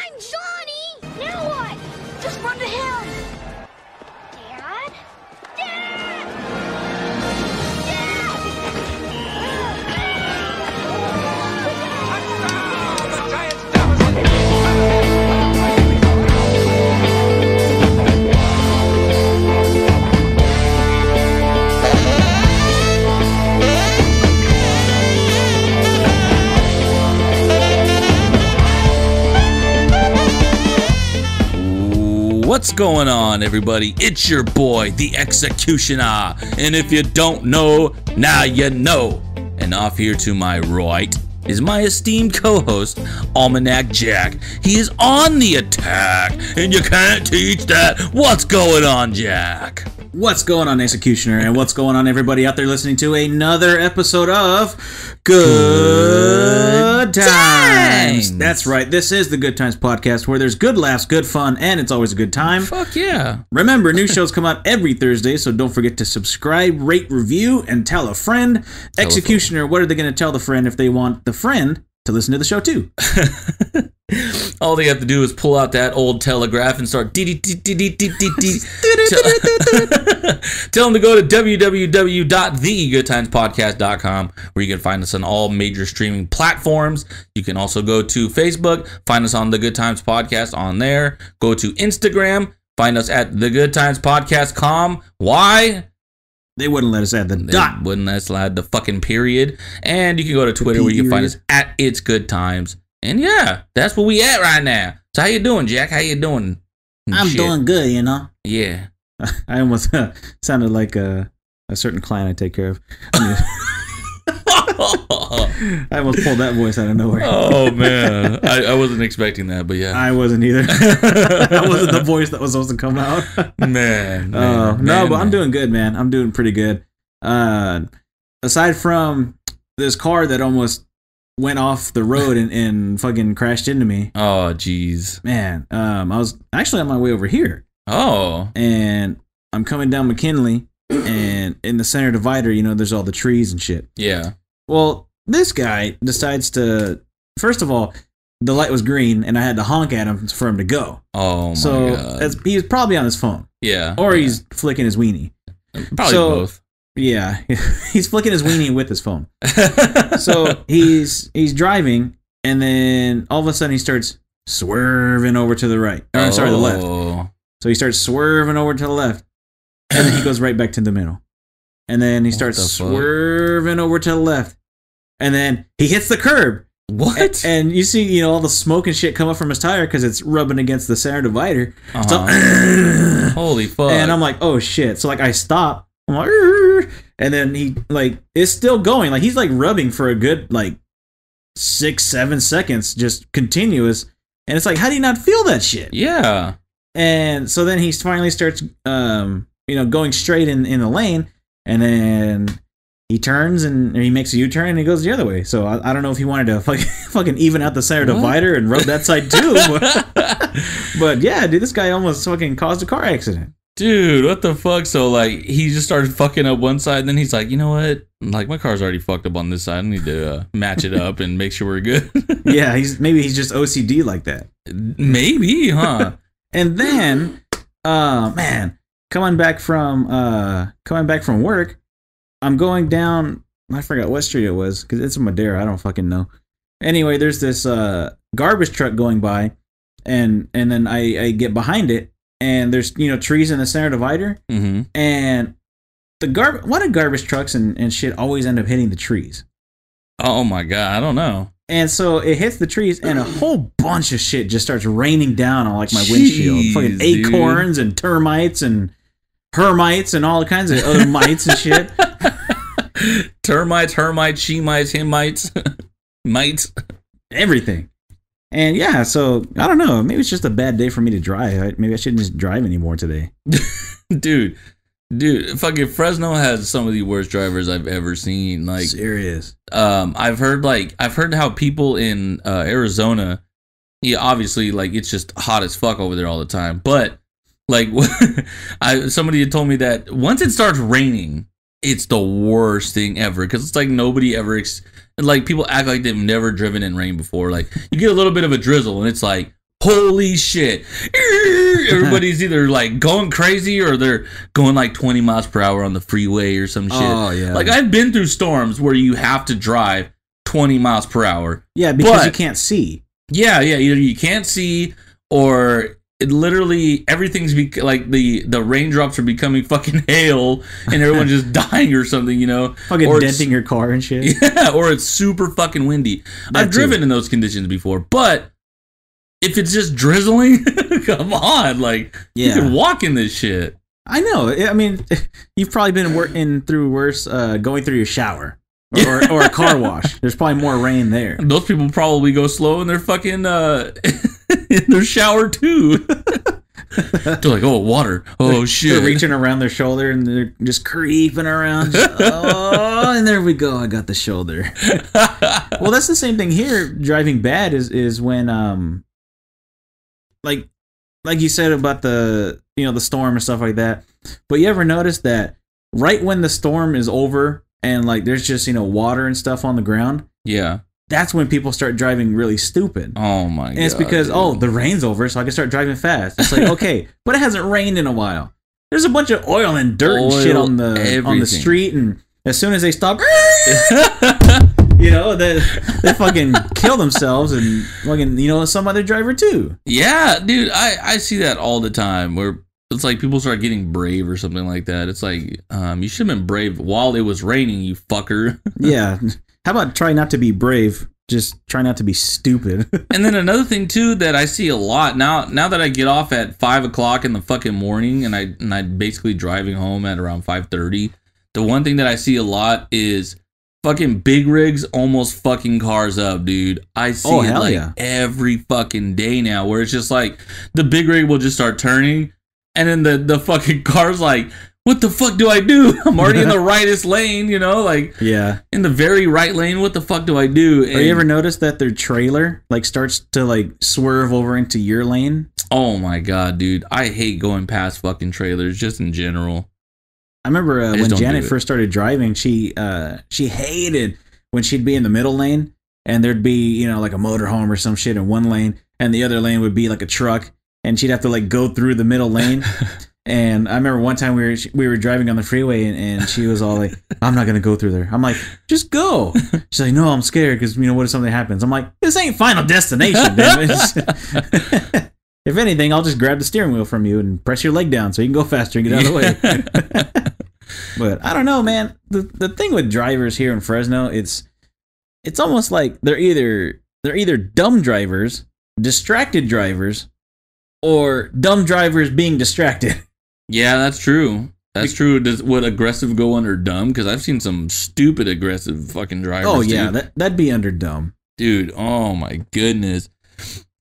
I'm Johnny! Now what? Just run to him! Dad? Dad! What's going on, everybody? It's your boy, the Executioner. And if you don't know, now you know. And off here to my right is my esteemed co-host, Almanac Jack. He is on the attack, and you can't teach that. What's going on, Jack? What's going on, Executioner? And what's going on, everybody out there listening to another episode of Good Times. That's right. This is the Good Times podcast where there's good laughs, good fun, and it's always a good time. Fuck yeah. Remember, new shows come out every Thursday, so don't forget to subscribe, rate, review, and tell a friend. Executioner, what are they going to tell the friend if they want the friend to listen to the show too? All they have to do is pull out that old telegraph and start tell them to go to www.thegoodtimespodcast.com, where you can find us on all major streaming platforms. You can also go to Facebook, find us on the Good Times Podcast on there. Go to Instagram, find us at the Good Times Podcast.com. Why? They wouldn't let us add the dot. They wouldn't let us add the fucking period. And you can go to Twitter, where you can find us at It's Good Times. And yeah, that's where we at right now. So how you doing, Jack? How you doing? I'm doing good, you know? Yeah. I almost sounded like a certain client I take care of. I almost pulled that voice out of nowhere. Oh, man. I wasn't expecting that, but yeah. I wasn't either. That wasn't the voice that was supposed to come out. Man. But I'm doing good, man. I'm doing pretty good. Aside from this car that almost went off the road and fucking crashed into me. Oh, jeez. Man, I was actually on my way over here. Oh. And I'm coming down McKinley, and in the center divider, you know, there's all the trees and shit. Yeah. Well, this guy decides to, first of all, the light was green, and I had to honk at him for him to go. Oh, my God. He was probably on his phone. Yeah. Or he's flicking his weenie. Probably both. Yeah, he's flicking his weenie with his phone. So he's driving, and then all of a sudden he starts swerving over to the right. Or, sorry, the left. So he starts swerving over to the left, and then he goes right back to the middle. And then he starts swerving over to the left, and then he hits the curb. What? And you see, you know, all the smoke and shit come up from his tire because it's rubbing against the center divider. So, holy fuck. And I'm like, oh shit. So like I stop. I'm like, and then he like is still going. Like he's like rubbing for a good like 6-7 seconds, just continuous. And it's like, how do you not feel that shit? Yeah. And so then he finally starts, going straight in the lane, and then he turns and he makes a U-turn and he goes the other way. So I don't know if he wanted to fucking even out the center divider and rub that side too. But yeah, dude, this guy almost fucking caused a car accident. Dude, what the fuck? So, like, he just started fucking up one side, and then he's like, you know what? Like, my car's already fucked up on this side. I need to match it up and make sure we're good. Yeah, maybe he's just OCD like that. Maybe, huh? And then, man, coming back from work, I'm going down, I forgot what street it was, because it's in Madera, I don't fucking know. Anyway, there's this garbage truck going by, and then I get behind it, and there's, you know, trees in the center divider, and why do garbage trucks and shit always end up hitting the trees? Oh my God, I don't know. And so it hits the trees, and a whole bunch of shit just starts raining down on like my windshield. Fucking acorns and termites and hermites and all kinds of other mites and shit. Termites, hermites, she-mites, him-mites, mites, everything. And yeah, so I don't know. Maybe it's just a bad day for me to drive. Maybe I shouldn't just drive anymore today. Dude, fucking Fresno has some of the worst drivers I've ever seen. Like, serious. I've heard how people in Arizona, yeah, obviously, like, it's just hot as fuck over there all the time. But like, somebody had told me that once it starts raining, it's the worst thing ever, because it's like nobody ever like, people act like they've never driven in rain before. Like, you get a little bit of a drizzle and it's like, holy shit. Everybody's either like going crazy or they're going like 20 miles per hour on the freeway or some shit. Oh, yeah. Like I've been through storms where you have to drive 20 miles per hour. Yeah, because you can't see. Yeah, either you can't see or it literally everything's like the raindrops are becoming fucking hail and everyone's just dying or something, you know, fucking or denting your car and shit. Yeah, or it's super fucking windy. I've driven in those conditions before, but if it's just drizzling, come on, like you can walk in this shit. I know. I mean, you've probably been through worse going through your shower or a car wash. There's probably more rain there. Those people probably go slow in their fucking in their shower too. They're like, oh, water. Oh, shit. They're reaching around their shoulder and they're just creeping around. Oh, and there we go. I got the shoulder. Well, that's the same thing here. Driving bad is when, like you said about the storm and stuff like that. But you ever notice that right when the storm is over and like there's just, water and stuff on the ground? Yeah. That's when people start driving really stupid. Oh my god. And it's because, the rain's over, so I can start driving fast. It's like, okay, but it hasn't rained in a while. There's a bunch of oil and dirt and shit on the street, and as soon as they stop, they fucking kill themselves and fucking, some other driver too. Yeah, dude, I see that all the time where it's like people start getting brave or something like that. It's like, you should have been brave while it was raining, you fucker. Yeah. How about try not to be brave? Just try not to be stupid. And then another thing too that I see a lot now that I get off at 5 o'clock in the fucking morning and I'm basically driving home at around 5:30. The one thing that I see a lot is fucking big rigs almost fucking cars up, dude. I see it like every fucking day now, where it's just like the big rig will just start turning, and then the fucking car's like, what the fuck do I do? I'm already in the rightest lane, like in the very right lane. What the fuck do I do? And you ever notice that their trailer like starts to like swerve over into your lane? Oh my god, dude. I hate going past fucking trailers just in general. I remember when Janet first started driving, she hated when she'd be in the middle lane and there'd be, like a motorhome or some shit in one lane and the other lane would be like a truck and she'd have to like go through the middle lane. And I remember one time we were driving on the freeway and she was all like, I'm not going to go through there. I'm like, just go. She's like, no, I'm scared because, what if something happens? I'm like, this ain't Final Destination, damn it. If anything, I'll just grab the steering wheel from you and press your leg down so you can go faster and get out of the way. But I don't know, man. The thing with drivers here in Fresno, it's almost like they're either dumb drivers, distracted drivers, or dumb drivers being distracted. Yeah, that's true. That's true. Would aggressive go under dumb? Because I've seen some stupid aggressive fucking drivers. Oh yeah, that'd be under dumb, dude. Oh my goodness.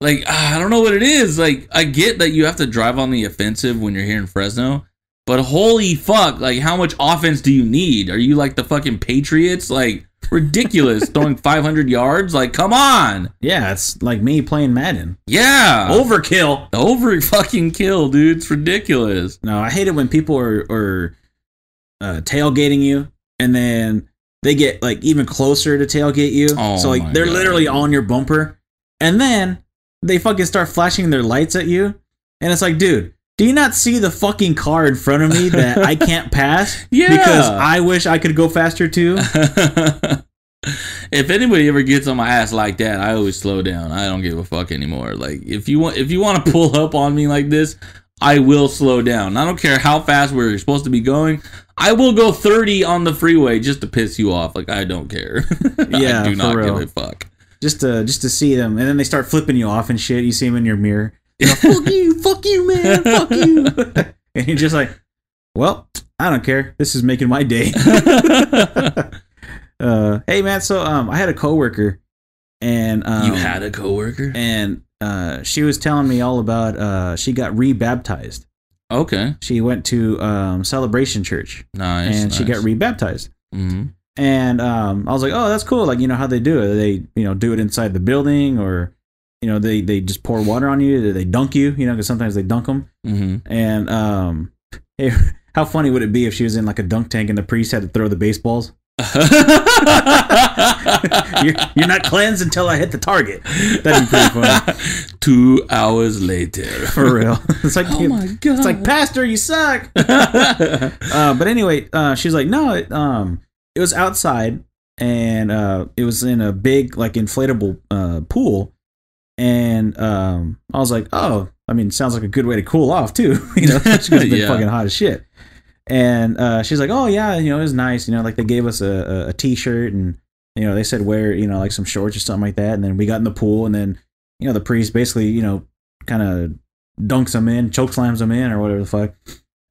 Like I don't know what it is. Like I get that you have to drive on the offensive when you're here in Fresno, but holy fuck! Like how much offense do you need? Are you like the fucking Patriots? Like ridiculous, throwing 500 yards. Like come on. Yeah, it's like me playing Madden. Yeah, overkill. Over fucking kill, dude. It's ridiculous. No, I hate it when people are tailgating you and then they get like even closer to tailgate you. Oh, so like they're literally on your bumper, and then they fucking start flashing their lights at you, and it's like, dude, do you not see the fucking car in front of me that I can't pass? Yeah. Because I wish I could go faster too. If anybody ever gets on my ass like that, I always slow down. I don't give a fuck anymore. Like if you want to pull up on me like this, I will slow down. I don't care how fast we're supposed to be going. I will go 30 on the freeway just to piss you off. Like I don't care. Yeah, I do not for real. give a fuck. Just to see them, and then they start flipping you off and shit. You see them in your mirror. Fuck you, man, fuck you. And you're just like, well, I don't care. This is making my day. Hey, man. So, I had a coworker, and you had a coworker, and she was telling me all about. She got rebaptized. Okay. She went to Celebration Church. Nice. And she got rebaptized. Mm-hmm. And I was like, oh, that's cool. Like, how they do it. They, do it inside the building, or, they just pour water on you. They dunk you, because sometimes they dunk them. Mm-hmm. And how funny would it be if she was in like a dunk tank and the priest had to throw the baseballs? You're not cleansed until I hit the target. That'd be pretty funny. 2 hours later. For real. It's like, oh my God. It's like, Pastor, you suck. But anyway, she's like, no, it was outside, and it was in a big, like, inflatable pool. And I was like, oh, I mean, sounds like a good way to cool off, too. You know, it's been fucking hot as shit. And she's like, oh, yeah, you know, it was nice. You know, like, they gave us a T-shirt, and, you know, they said wear, you know, like some shorts or something like that. And then we got in the pool, and then, you know, the priest basically, you know, kind of dunks them in, choke slams them in, or whatever the fuck.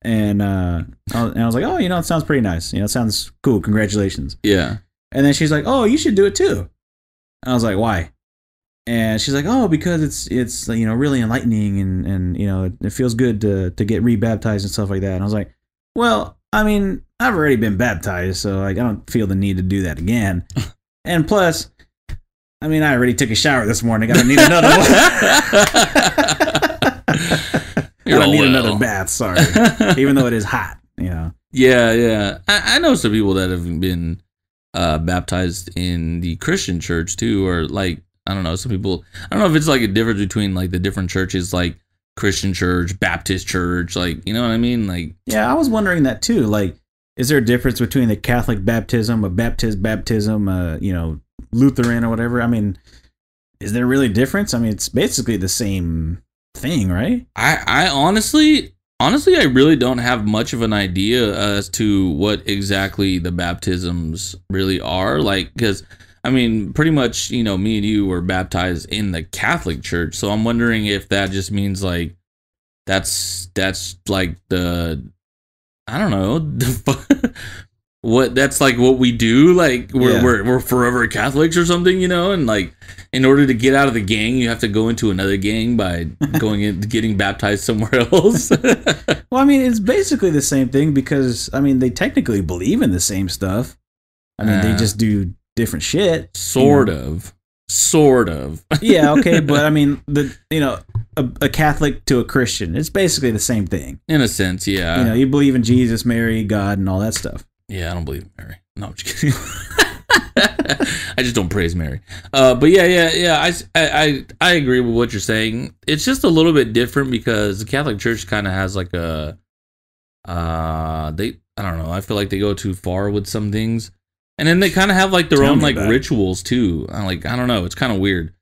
And I was like, oh, you know, it sounds pretty nice. You know, it sounds cool. Congratulations. Yeah. And then she's like, oh, you should do it too. And I was like, why? And she's like, oh, because it's you know, really enlightening, and you know, it feels good to get rebaptized and stuff like that. And I was like, well, I mean, I've already been baptized, so like I don't feel the need to do that again. And plus, I mean, I already took a shower this morning. I don't need another one. I don't need another bath, sorry. Even though it is hot, you know. Yeah. I know some people that have been baptized in the Christian church too, or like, I don't know, some people, I don't know if it's like a difference between like the different churches, like Christian church, Baptist church, like, you know what I mean? Like, yeah, I was wondering that too. Like, is there a difference between the Catholic baptism, a Baptist baptism, you know, Lutheran or whatever? I mean, is there really a difference? I mean, it's basically the same thing, right? I honestly, I really don't have much of an idea as to what exactly the baptisms really are. Like, because, I mean, pretty much, you know, me and you were baptized in the Catholic Church. So I'm wondering if that just means like, that's like the, I don't know, what that's like what we do. Like we're forever Catholics or something, you know? And like, in order to get out of the gang, you have to go into another gang by getting baptized somewhere else. Well, I mean, it's basically the same thing because, I mean, they technically believe in the same stuff. I mean, they just do different shit. Sort of. Yeah, okay, but I mean, a Catholic to a Christian, it's basically the same thing. In a sense, yeah. You know, you believe in Jesus, Mary, God, and all that stuff. Yeah, I don't believe in Mary. No, I'm just kidding. I just don't praise Mary. But yeah. I agree with what you're saying. It's just a little bit different because the Catholic Church kind of has like a, I don't know. I feel like they go too far with some things, and then they kind of have like their own like rituals too. I don't know. It's kind of weird.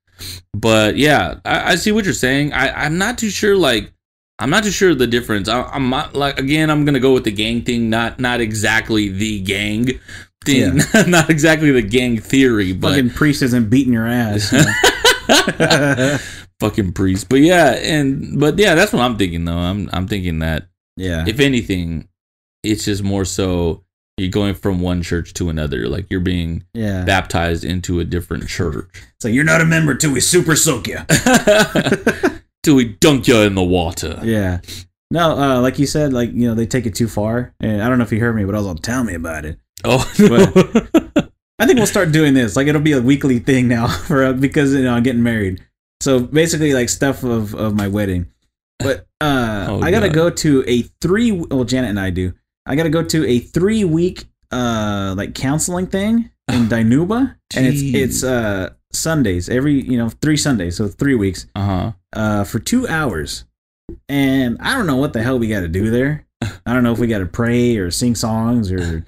But yeah, I see what you're saying. I'm not too sure. Like, I'm not too sure the difference. I'm not, like, again, I'm gonna go with the gang thing, not exactly the gang thing, not exactly the gang theory. But fucking priest isn't beating your ass. You know? Fucking priest. But yeah, that's what I'm thinking though. I'm thinking that if anything, it's just more so you're going from one church to another, like you're being baptized into a different church. So you're not a member till we super soak you. Till we dunk you in the water. Yeah. No, like you said, like, you know, they take it too far. And I don't know if you heard me, but I was like, tell me about it. Oh, no. But I think we'll start doing this. Like, it'll be a weekly thing now because, you know, I'm getting married. So basically, like, stuff of my wedding. But I got to go to Janet and I do. I got to go to a 3-week like counseling thing in Dinuba. And it's Sundays, every, you know, 3 Sundays, so 3 weeks, for 2 hours. And I don't know what the hell we got to do there. I don't know if we got to pray or sing songs or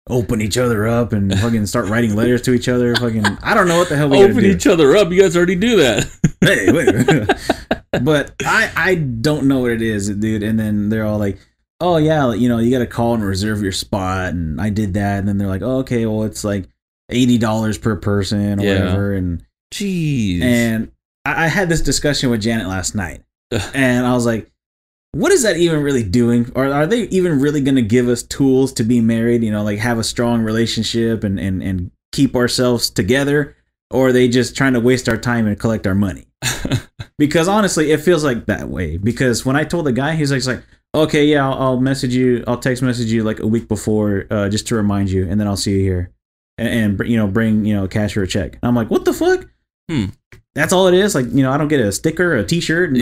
open each other up and fucking start writing letters to each other. Fucking, I don't know what the hell we got to do. Open each other up. You guys already do that. Hey, wait. But I don't know what it is, dude. And then they're all like, oh yeah, you know, you got to call and reserve your spot. And I did that. And then they're like, oh, okay, well, it's like $80 per person or whatever. And jeez. And I had this discussion with Janet last night. And I was like, what is that even really doing? Or are they even really going to give us tools to be married, you know, like have a strong relationship and keep ourselves together? Or are they just trying to waste our time and collect our money? Because honestly, it feels like that way. Because when I told the guy, he's like, okay, yeah, I'll message you. I'll text message you like a week before just to remind you. And then I'll see you here. And you know, bring, you know, a cash or a check. And I'm like, what the fuck? That's all it is? Like, you know, I don't get a sticker, a t-shirt, and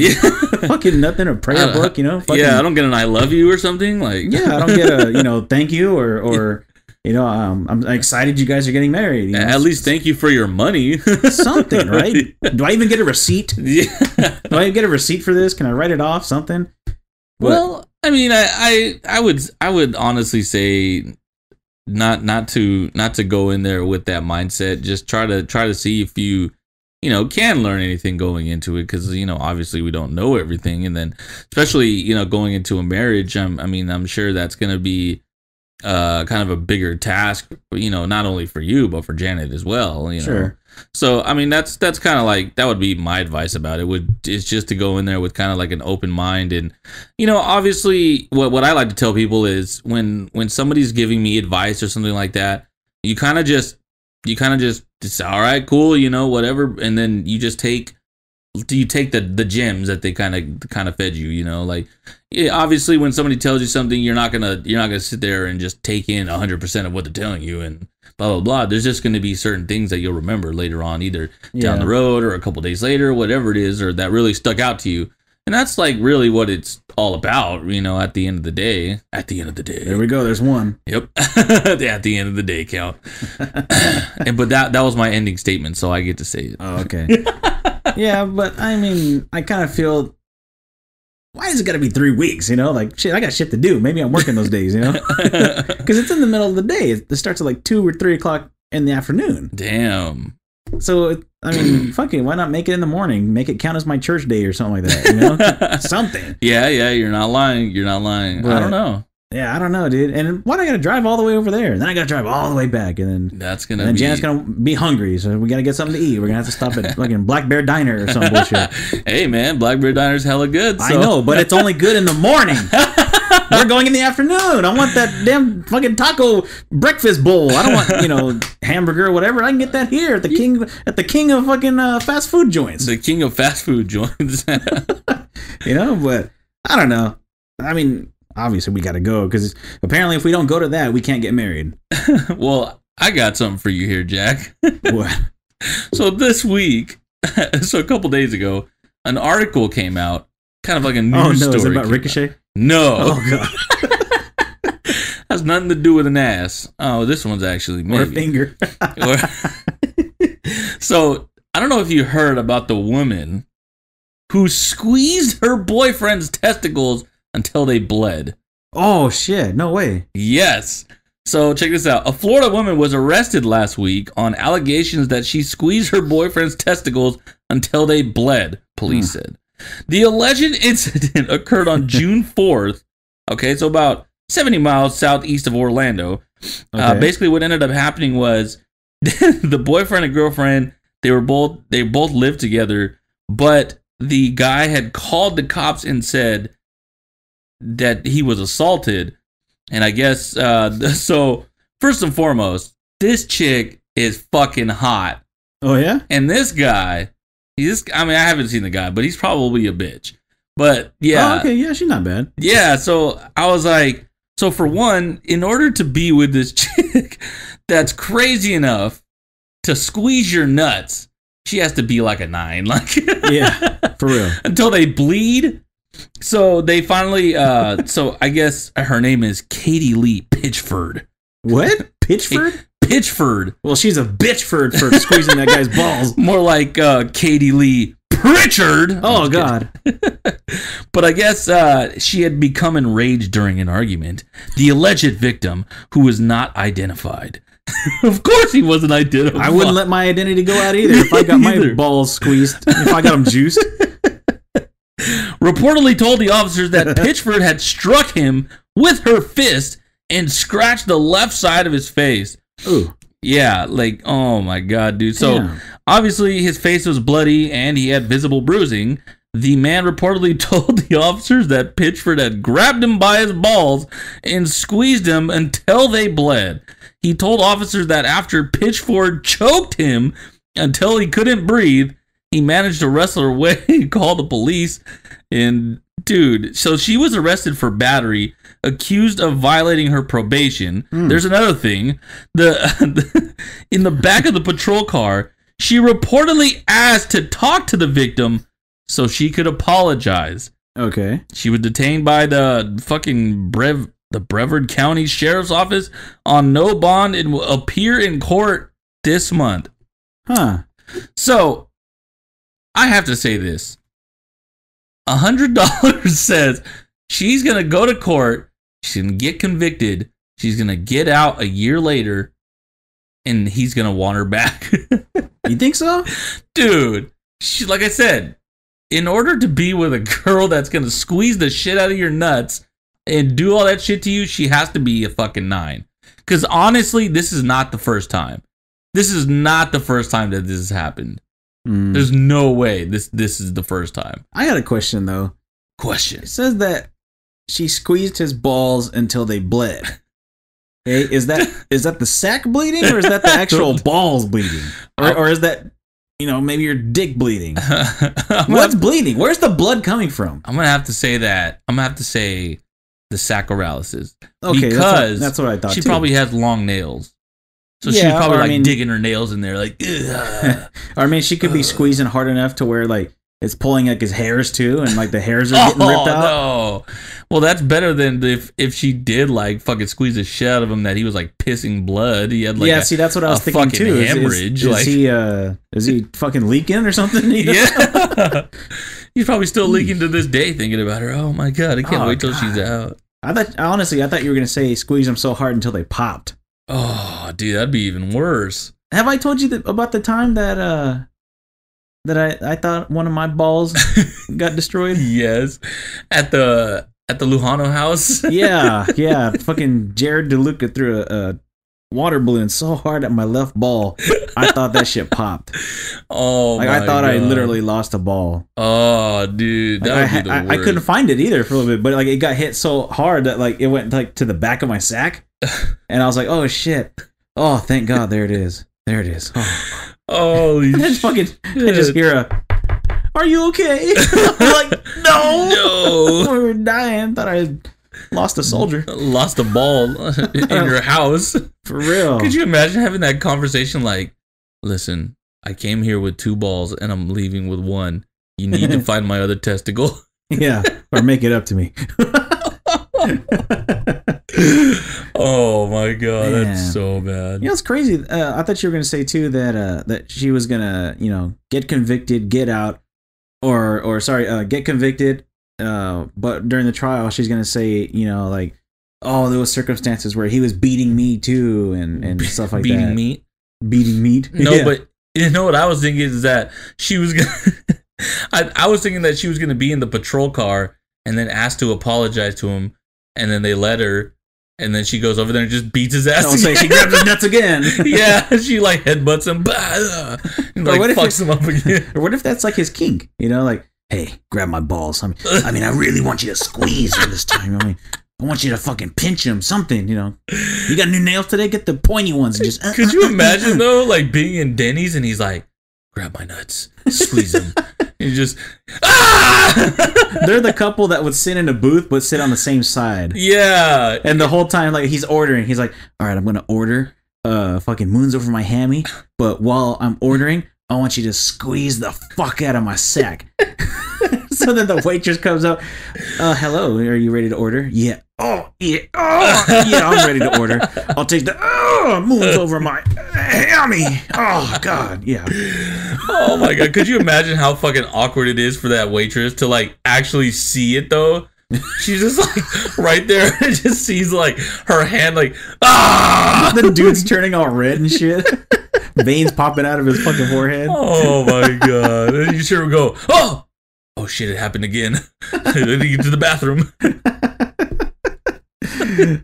fucking nothing, a prayer book, you know? Fucking, I don't get an I love you or something. Like, yeah, I don't get a, you know, thank you or You know, I'm excited you guys are getting married. You know? At least thank you for your money. Something, right? Do I even get a receipt? Yeah. Do I get a receipt for this? Can I write it off? Something? Well, I mean, I would honestly say not to go in there with that mindset. Just try to see if you can learn anything going into it, because obviously we don't know everything, and then especially going into a marriage, I'm sure that's going to be kind of a bigger task, not only for you but for Janet as well. Sure. So that's kind of like, that would be my advice about it. Is just to go in there with kind of like an open mind, and obviously what I like to tell people is when somebody's giving me advice or something like that, you kind of just it's all right, cool, whatever, and then you take the gems that they kind of fed you, like, yeah, obviously when somebody tells you something, you're not gonna sit there and just take in 100% of what they're telling you and blah blah blah. There's just gonna be certain things that you'll remember later on, either down the road or a couple days later, whatever it is, or that really stuck out to you. And that's like really what it's all about, at the end of the day. At the end of the day. There we go. There's one. Yep. At the end of the day count. But that was my ending statement, so I get to say it. Oh, okay. Yeah, but I kind of feel, why is it got to be 3 weeks? Like, shit, I got shit to do. Maybe I'm working those days, because it's in the middle of the day. It starts at like 2 or 3 o'clock in the afternoon. Damn. So, fucking, why not make it in the morning? Make it count as my church day or something like that, Something. Yeah, you're not lying. But, I don't know. Yeah, I don't know, dude. And why do I gotta drive all the way over there? And then I gotta drive all the way back, and then Janet's gonna be hungry, so we gotta get something to eat. We're gonna have to stop at fucking Black Bear Diner or some bullshit. Hey, man, Black Bear Diner's hella good. So. I know, but it's only good in the morning. We're going in the afternoon. I want that damn fucking taco breakfast bowl. I don't want, hamburger or whatever. I can get that here at the king of fucking fast food joints. The king of fast food joints. But I don't know. Obviously we got to go, because apparently if we don't go to that, we can't get married. Well, I got something for you here, Jack. What? So this week, a couple days ago, an article came out, kind of like a news story. Is it about Ricochet? No. Oh, God. Has nothing to do with an ass. Oh, this one's actually maybe. Or a finger. So, I don't know if you heard about the woman who squeezed her boyfriend's testicles until they bled. Oh, shit. No way. Yes. So check this out. A Florida woman was arrested last week on allegations that she squeezed her boyfriend's testicles until they bled, police said. The alleged incident occurred on June 4th. Okay, so about 70 miles southeast of Orlando. Okay. Basically what ended up happening was the boyfriend and girlfriend, they both lived together, but the guy had called the cops and said that he was assaulted. And I guess, so first and foremost, this chick is fucking hot. Oh, yeah? And this guy, I haven't seen the guy, but he's probably a bitch. But yeah. Oh, okay, yeah, she's not bad. Yeah, so I was like, so for one, in order to be with this chick that's crazy enough to squeeze your nuts, she has to be like a 9. Like, yeah, for real. Until they bleed. So they finally, so I guess her name is Katie Lee Pitchford. What? Pitchford? Pitchford. Well, she's a bitchford for squeezing that guy's balls. More like Katie Lee Pritchard. Oh, God. But I guess she had become enraged during an argument. The alleged victim, who was not identified. Of course he wasn't identified. I wouldn't let my identity go out either if I got my balls squeezed, if I got them juiced. Reportedly told the officers that Pitchford had struck him with her fist and scratched the left side of his face. Ooh. Yeah, like, oh my God, dude. So, obviously, his face was bloody and he had visible bruising. The man reportedly told the officers that Pitchford had grabbed him by his balls and squeezed him until they bled. He told officers that after Pitchford choked him until he couldn't breathe, he managed to wrestle her away and call the police. And dude, so she was arrested for battery, accused of violating her probation. There's another thing. In the back of the patrol car, she reportedly asked to talk to the victim so she could apologize. Okay. She was detained by the fucking the Brevard County Sheriff's Office on no bond and will appear in court this month. Huh. So, I have to say this. $100 says she's going to go to court, she's going to get convicted, she's going to get out a year later, and he's going to want her back. You think so? Dude, like I said, in order to be with a girl that's going to squeeze the shit out of your nuts and do all that shit to you, she has to be a fucking 9. Because honestly, this is not the first time. This is not the first time that this has happened. There's no way this is the first time. I got a question, though. It says that she squeezed his balls until they bled. Okay, is that the sack bleeding, or is that the actual balls bleeding? Or is that, maybe your dick bleeding? What's bleeding? Where's the blood coming from? I'm going to have to say that. I'm going to have to say the sacroralysis. Okay, because that's what I thought, she too. probably has long nails. So Yeah, she's probably or, digging her nails in there like, ugh. Or I mean, she could be squeezing hard enough to where like it's pulling like his hairs too, and like the hairs are getting ripped out. No. Well, that's better than if she did like fucking squeeze the shit out of him that he was like pissing blood. He had like see, that's what I was thinking fucking too. Hemorrhage. Is he fucking leaking or something? Yeah. He's probably still leaking to this day, thinking about her. Oh my god, I can't wait till she's out. I thought you were gonna say squeeze them so hard until they popped. Oh, dude, that'd be even worse. Have I told you about the time that I thought one of my balls got destroyed? Yes, at the Lujano house. yeah. Fucking Jared DeLuca threw a water balloon so hard at my left ball, I thought that shit popped. Oh, like, my I thought God. I literally lost a ball. Oh, dude, that would be the worst. I couldn't find it either for a little bit, but like it got hit so hard that like it went like to the back of my sack, and I was like, oh shit. Oh, thank God, there it is. There it is. Oh. Holy shit. I just hear are you okay? I'm like, no. We were dying. Thought I lost a soldier. Lost a ball in your house. For real. Could you imagine having that conversation like, listen, I came here with 2 balls and I'm leaving with 1. You need to find my other testicle. Yeah, or make it up to me. Oh my God, that's so bad. It's crazy. I thought you were gonna say too that she was gonna get convicted, get out, or get convicted. But during the trial, she's gonna say like, oh, there was circumstances where he was beating me too, and stuff like beating that. Beating meat. No, but you know what I was thinking is that she was gonna. I was thinking that she was gonna be in the patrol car and then asked to apologize to him, and then they let her. And then she goes over there and just beats his ass. Don't say she grabbed his nuts again. Yeah, she like headbutts him, and like fucks him up again. Or what if that's like his kink? Like, hey, grab my balls. I mean, I really want you to squeeze him this time. I want you to fucking pinch him, something. You got new nails today? Get the pointy ones and just. Could you imagine though, like being in Denny's and he's like, grab my nuts, squeeze them. And just They're the couple that would sit in a booth but sit on the same side. Yeah. And the whole time, like, he's ordering, he's like, all right, I'm gonna order fucking moons over my hammy, but while I'm ordering, I want you to squeeze the fuck out of my sack. So then the waitress comes up, hello, are you ready to order? Yeah. Oh, yeah. Oh, yeah, I'm ready to order. I'll take the moons over my hammy. Oh, God, yeah. Oh, my God. Could you imagine how fucking awkward it is for that waitress to, like, actually see it, though? She's just, like, right there and just sees, like, her hand, like, The dude's turning all red and shit. Veins popping out of his fucking forehead. Oh, my God. And you sure would go, oh, shit, it happened again. I need to get to the bathroom.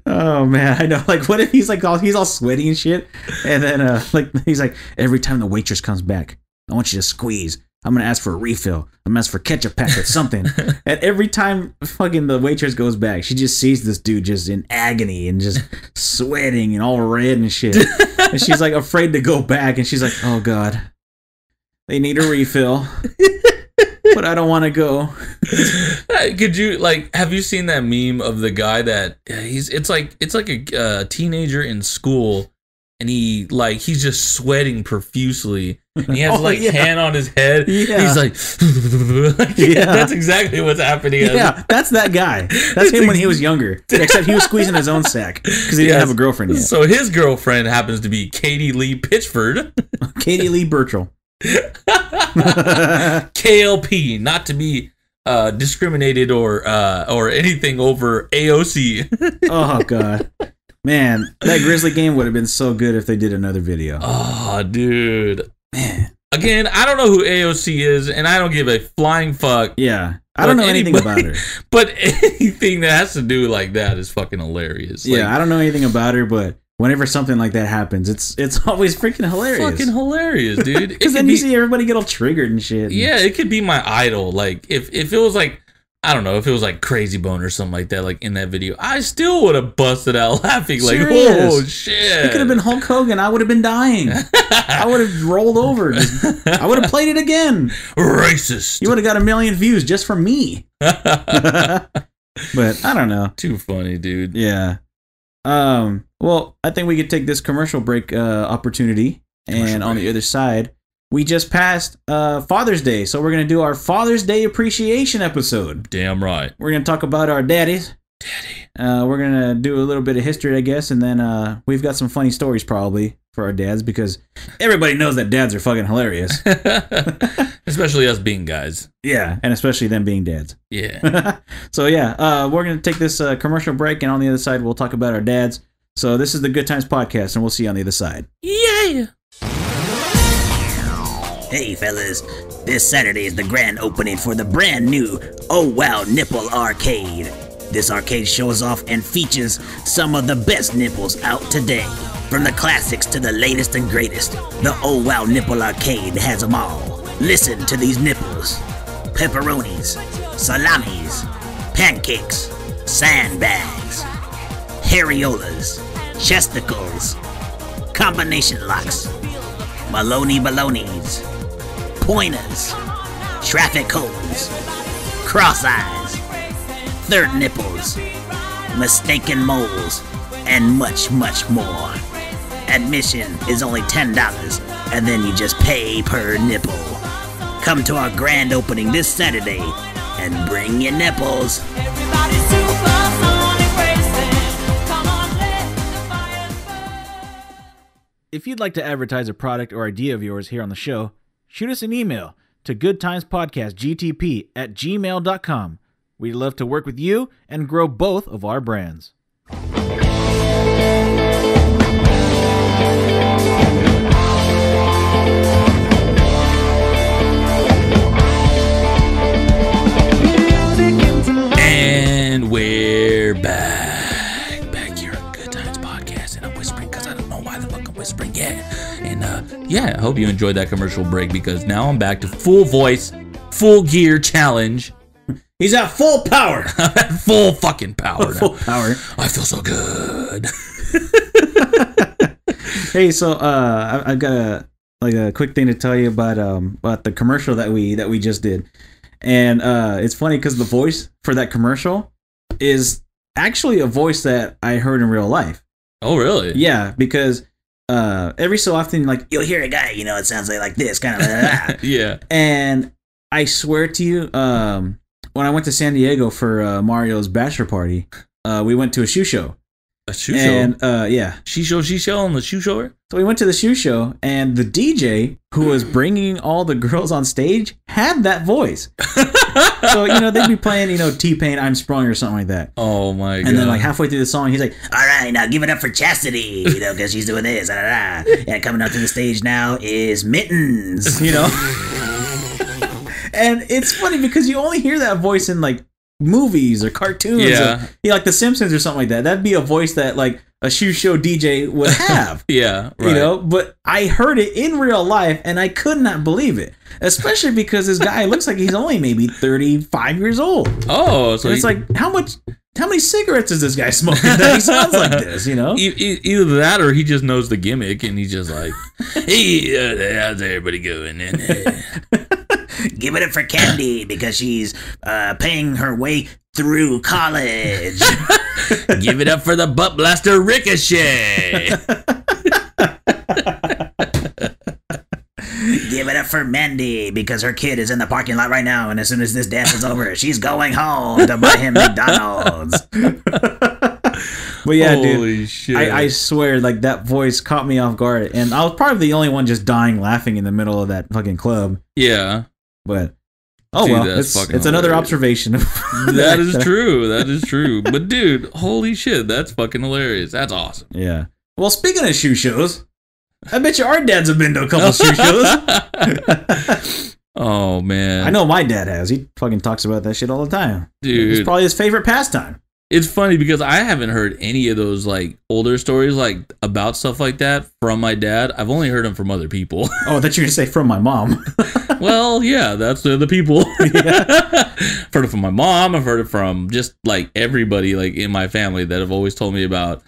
Oh man, I know. Like, what if he's all sweaty and shit, and then like he's like, every time the waitress comes back, I want you to squeeze. I'm gonna ask for a refill. I'm gonna ask for ketchup packet, something. And every time fucking the waitress goes back, she just sees this dude just in agony and just sweating and all red and shit. And she's like afraid to go back, and she's like, oh God, they need a refill. But I don't want to go. Could you have you seen that meme of the guy that it's like a teenager in school, and he's just sweating profusely. And he has yeah. hand on his head. Yeah. He's like, yeah. That's exactly what's happening. Yeah, that's that guy. That's him when he was younger. Except he was squeezing his own sack because he didn't have a girlfriend yet. So his girlfriend happens to be Katie Lee Pitchford. Katie Lee Burchell. KLP, not to be discriminated or anything over AOC. Oh god, man, that Grizzly game would have been so good if they did another video. Oh, dude, man. Again, I don't know who AOC is, and I don't give a flying fuck. Yeah, I don't know anything about her. But anything that has to do like that is fucking hilarious. Yeah, I don't know anything about her, but whenever something like that happens, it's always freaking hilarious. Fucking hilarious, dude. Because then you see everybody get all triggered and shit. Yeah, it could be my idol. Like if it was like, I don't know, if it was like Crazy Bone or something like that, like in that video, I still would have busted out laughing. Like, oh shit! It could have been Hulk Hogan. I would have been dying. I would have rolled over. I would have played it again. Racist. You would have got 1 million views just from me. But I don't know. Too funny, dude. Yeah. Well, I think we could take this commercial break opportunity, and on the other side, we just passed Father's Day, so we're gonna do our Father's Day appreciation episode. Damn right. We're gonna talk about our daddies. We're gonna do a little bit of history, I guess, and then we've got some funny stories probably for our dads because everybody knows that dads are fucking hilarious, especially us being guys. Yeah, and especially them being dads. Yeah. So yeah, we're gonna take this commercial break, and on the other side, we'll talk about our dads. So this is the Good Times Podcast, and we'll see you on the other side. Yeah. Hey fellas, this Saturday is the grand opening for the brand new Oh Wow Nipple Arcade. This arcade shows off and features some of the best nipples out today. From the classics to the latest and greatest, the Oh Wow Nipple Arcade has them all. Listen to these nipples: pepperonis, salamis, pancakes, sandbags, areolas, chesticles, combination locks, Maloney balonies, pointers, traffic cones, cross eyes, third nipples, mistaken moles, and much, much more. Admission is only $10, and then you just pay per nipple. Come to our grand opening this Saturday, and bring your nipples. If you'd like to advertise a product or idea of yours here on the show, shoot us an email to goodtimespodcastgtp@gmail.com. We'd love to work with you and grow both of our brands. And we're back here on Good Times Podcast, and I'm whispering because I don't know why the fuck I'm whispering. Yeah, and I hope you enjoyed that commercial break because now I'm back to full voice, full gear challenge. He's at full power. I'm at full fucking power. Full power. I feel so good. Hey, so I've got a quick thing to tell you about the commercial that we just did, and it's funny because the voice for that commercial is actually a voice that I heard in real life. Oh, really? Yeah, because every so often, like, you'll hear a guy, you know, it sounds like this kind of. Yeah. And I swear to you, when I went to San Diego for Mario's bachelor party, we went to a shoe show. A shoe show? And yeah. She show on the shoe show? So we went to the shoe show, and the DJ who was bringing all the girls on stage had that voice. So, you know, they'd be playing, you know, T-Pain, I'm Sprung or something like that. Oh, my God. And then, like, halfway through the song, he's like, all right, now give it up for Chastity, you know, because she's doing this. And coming up to the stage now is Mittens. you know? And it's funny because you only hear that voice in, like, movies or cartoons. Yeah. Or, like The Simpsons or something like that. That'd be a voice that, like, a shoe show DJ would have. Yeah, right. You know, but I heard it in real life and I could not believe it. Especially because this guy looks like he's only maybe 35 years old. Oh, so it's like, how many cigarettes is this guy smoking that he sounds like this, you know? Either that or he just knows the gimmick and he's just like, hey, how's everybody going? Give it up for Candy because she's paying her way through college. Give it up for the butt blaster Ricochet. for Mandy because her kid is in the parking lot right now, and as soon as this dance is over, she's going home to buy him McDonald's. But yeah, Holy dude, shit. I swear, like that voice caught me off guard, and I was probably the only one just dying laughing in the middle of that fucking club. Yeah. But oh Dude, well, that's it's fucking another hilarious. observation. That is true. That is true. But dude, holy shit, that's fucking hilarious. That's awesome. Yeah. Well, speaking of shoe shows, I bet you our dads have been to a couple shoe shows. Oh man. I know my dad has. He fucking talks about that shit all the time. Dude. It's probably his favorite pastime. It's funny because I haven't heard any of those like older stories like about stuff like that from my dad. I've only heard them from other people. Oh, that you're gonna say from my mom. Well, yeah, that's the people. Yeah. Heard it from my mom. I've heard it from just like everybody like in my family that have always told me about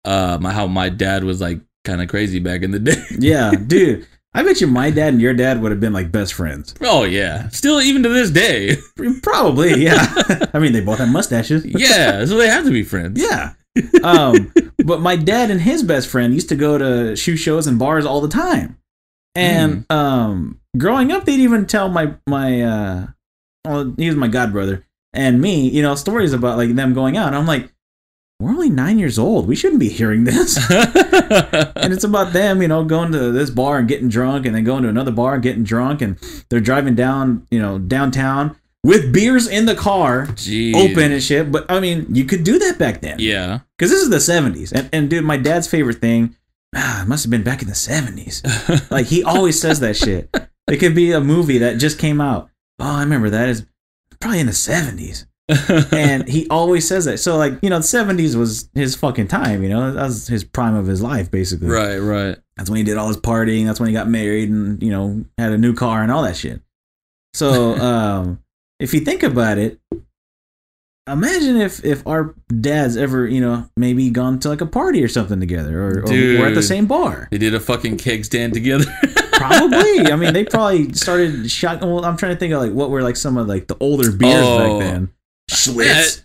how my dad was like kind of crazy back in the day. Yeah, dude. I bet you my dad and your dad would have been like best friends. Oh yeah, still even to this day. Probably, yeah. I mean, they both have mustaches. Yeah, so they have to be friends. Yeah. But my dad and his best friend used to go to shoe shows and bars all the time. And growing up, they'd even tell my well, he was my godbrother and me, you know, stories about like them going out. And I'm like, we're only 9 years old. We shouldn't be hearing this. And it's about them, you know, going to this bar and getting drunk, and then going to another bar and getting drunk, and they're driving down, you know, downtown with beers in the car, Jeez. open and shit. But I mean, you could do that back then. Yeah. Because this is the 70s. And dude, my dad's favorite thing, it must have been back in the 70s. Like, he always says that shit. It could be a movie that just came out. Oh, I remember that. Is probably in the 70s. And he always says that. So, like, you know, the 70s was his fucking time, you know? That was his prime of his life, basically. Right, right. That's when he did all his partying. That's when he got married and, you know, had a new car and all that shit. So, if you think about it, imagine if our dads ever, you know, maybe gone to like a party or something together, or we're at the same bar. They did a fucking keg stand together. Probably. I mean, they probably started shot. Well, I'm trying to think of like what were like some of like the older beers back then. Schlitz.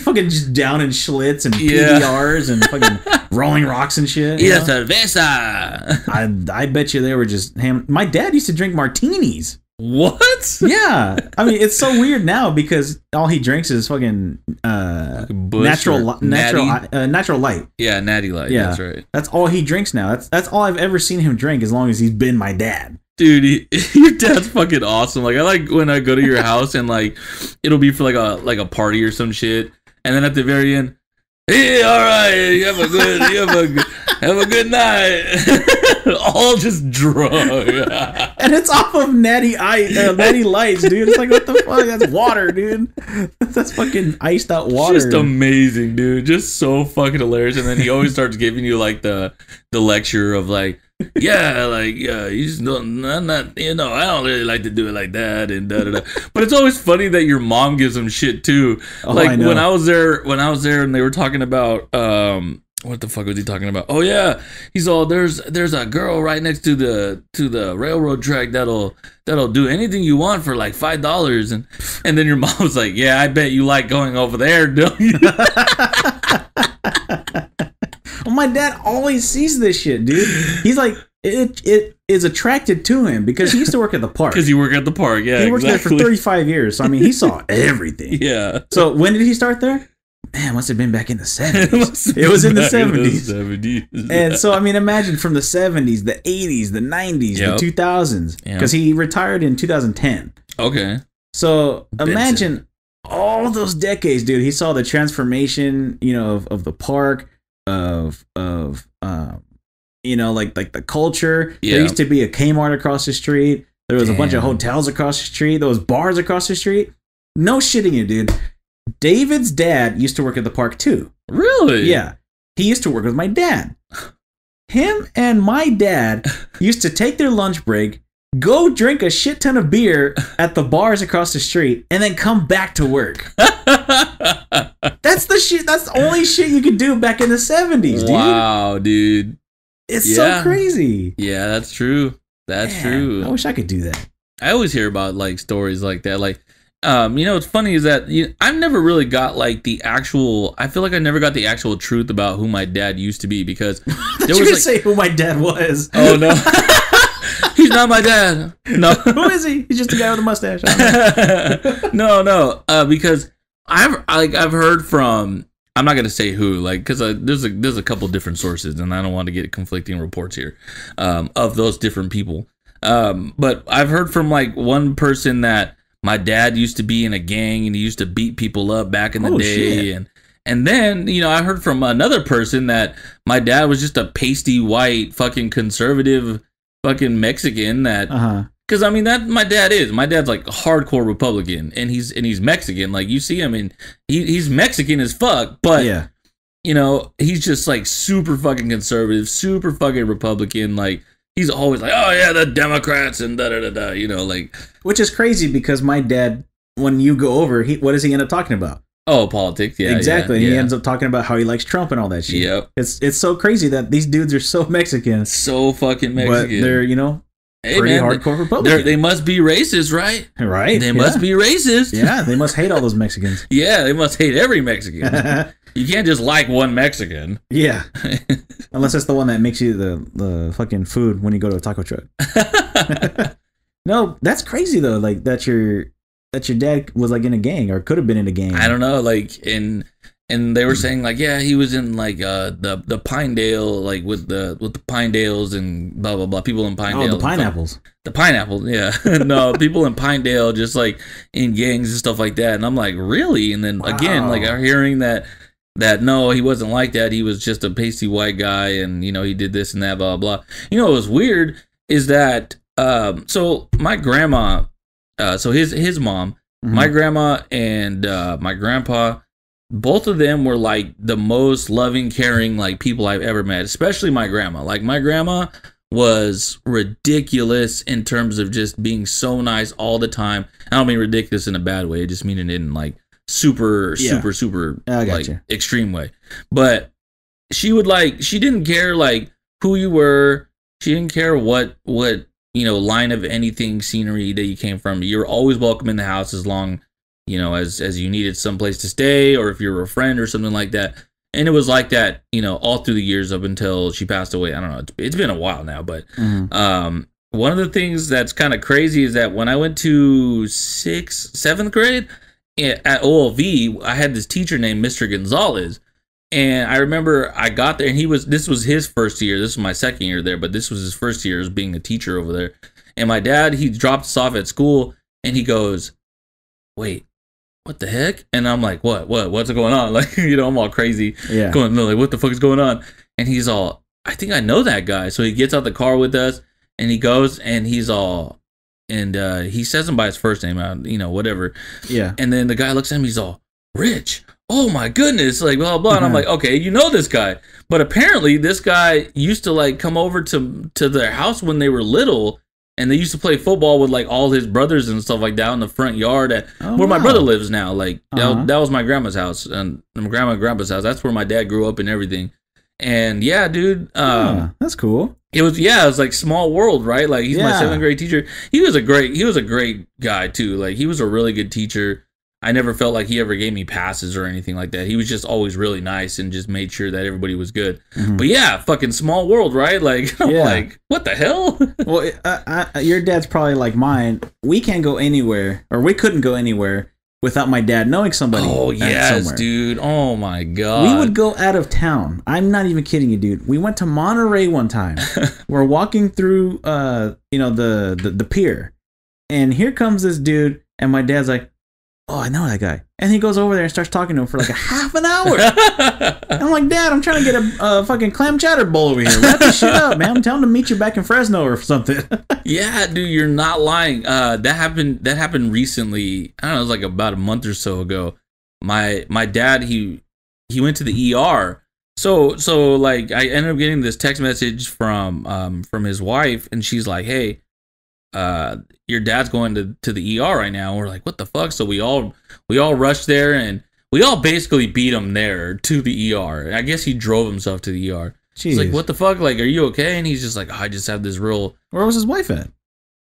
Fucking just down in Schlitz and PBRs and fucking Rolling Rocks and shit. Yeah, cerveza. I bet you they were just My dad used to drink martinis. What? Yeah. I mean, it's so weird now because all he drinks is fucking natural light. Yeah, natty light. Yeah. That's right. That's all he drinks now. That's all I've ever seen him drink as long as he's been my dad. Dude, your dad's fucking awesome. Like, I like when I go to your house and like it'll be for like a party or some shit, and then at the very end, hey, all right, have a good night. All just drunk. And it's off of natty lights, dude. It's like, what the fuck? That's water, dude. That's fucking iced out water. Just amazing, dude. Just so fucking hilarious. And then he always starts giving you like the lecture of like, you just don't, I'm not, you know, I don't really like to do it like that and da da da. But it's always funny that your mom gives him shit too. Oh, like I know. when I was there and they were talking about what the fuck was he talking about? Oh yeah, he's all there's a girl right next to the railroad track that'll do anything you want for like $5, and then your mom was like, yeah, I bet you like going over there, don't you? Well, my dad always sees this shit, dude. He's like, it is attracted to him because he used to work at the park. Because you work at the park, yeah. He worked there for 35 years. So, I mean, he saw everything. Yeah. So, when did he start there? Man, must have been back in the 70s. It was in the 70s. And so, I mean, imagine from the 70s, the 80s, the 90s, the 2000s. Because he retired in 2010. Okay. So, imagine all those decades, dude. He saw the transformation, you know, of the park, of you know, like the culture. Yeah. There used to be a Kmart across the street. There was a bunch of hotels across the street. There was bars across the street. No shitting you, dude. David's dad used to work at the park too. Really? Yeah. He used to work with my dad. Him and my dad used to take their lunch break, go drink a shit ton of beer at the bars across the street, and then come back to work. That's the shit. That's the only shit you could do back in the 70s, dude. Wow, dude. It's so crazy. Yeah, that's true. That's true. I wish I could do that. I always hear about like stories like that. Like, you know, what's funny is that I've never really got like the actual. I feel like I never got the actual truth about who my dad used to be because there was like, say who my dad was. Oh no. He's not my dad. No. Who is he? He's just a guy with a mustache. I don't know. No. Because I've heard from, I'm not gonna say who, like, because there's a couple different sources, and I don't want to get conflicting reports here of those different people. But I've heard from like one person that my dad used to be in a gang and he used to beat people up back in the day, shit. and then I heard from another person that my dad was just a pasty white fucking conservative fucking Mexican that. Because I mean that my dad's like a hardcore Republican, and he's Mexican. Like you see him, and he's Mexican as fuck, but he's just like super fucking conservative, super fucking Republican. Like he's always like, oh yeah, the Democrats and da da da da. Like, which is crazy because my dad, when you go over, what does he end up talking about? Oh, politics. Yeah, exactly. Yeah. He ends up talking about how he likes Trump and all that shit. Yep. It's so crazy that these dudes are so Mexican, so fucking Mexican. But they're pretty hardcore Republican. They must be racist, right? Right. They must be racist. Yeah, they must hate all those Mexicans. Yeah, they must hate every Mexican. You can't just like one Mexican. Yeah. Unless it's the one that makes you the fucking food when you go to a taco truck. No, that's crazy though. Like that your dad was like in a gang or could have been in a gang. I don't know. Like and they were saying like, yeah, he was in like the Pinedale, like with the Pinedales and blah blah blah. People in Pinedale. Oh, the pineapples. The pineapples, yeah. No, people in Pinedale just like in gangs and stuff like that. And I'm like, really? And then again, like I'm hearing that no, he wasn't like that. He was just a pasty white guy, and he did this and that, blah blah. What was weird is that so my grandma, so his mom, my grandma and my grandpa. Both of them were like the most loving, caring like people I've ever met, especially my grandma. Like my grandma was ridiculous in terms of just being so nice all the time. I don't mean ridiculous in a bad way. I just mean it in like super like extreme way. But she didn't care like who you were. She didn't care what line of anything scenery that you came from. You were always welcome in the house as long as you needed someplace to stay, or if you're a friend or something like that. And it was like that, all through the years up until she passed away. I don't know. It's been a while now, but one of the things that's kind of crazy is that when I went to 7th grade at OLV, I had this teacher named Mr. Gonzalez. And I remember I got there, and this was his first year. This was my second year there, but this was his first year as being a teacher over there. And my dad, he dropped us off at school, and he goes, wait, what the heck? And I'm like, what's going on? Like, I'm all crazy. Yeah. Going, like, what the fuck is going on? And he's all, I think I know that guy. So he gets out the car with us, and he goes, and he's all, and he says him by his first name, whatever. Yeah. And then the guy looks at him, he's all, Rich. Oh my goodness, like blah blah. And I'm like, okay, you know this guy. But apparently this guy used to like come over to their house when they were little. And they used to play football with like all his brothers and stuff like that in the front yard where my brother lives now. Like that was my grandma's house and my grandma and grandpa's house. That's where my dad grew up and everything. And yeah, dude, that's cool. It was like small world, right? Like he's my 7th grade teacher. He was a great guy too. Like he was a really good teacher. I never felt like he ever gave me passes or anything like that. He was just always really nice and just made sure that everybody was good. But yeah, fucking small world, right? Like, I'm like, what the hell? Well, your dad's probably like mine. We can't go anywhere, or we couldn't go anywhere without my dad knowing somebody. Oh, yes, somewhere. Dude. Oh, my God. We would go out of town. I'm not even kidding you, dude. We went to Monterey one time. We're walking through, the pier. And here comes this dude, and my dad's like, oh, I know that guy. And he goes over there and starts talking to him for like a half an hour. I'm like, Dad, I'm trying to get a fucking clam chowder bowl over here. Wrap this shit up, man. I'm telling him to meet you back in Fresno or something. Yeah, dude, you're not lying. That happened recently. I don't know, it was like about a month or so ago. My dad, he went to the ER. So like I ended up getting this text message from his wife, and she's like, hey, your dad's going to the ER right now. And we're like, what the fuck? So we all rushed there, and we all basically beat him there to the ER. I guess he drove himself to the ER. He's like, what the fuck? Like, are you okay? And he's just like, oh, I just have this real. Where was his wife at?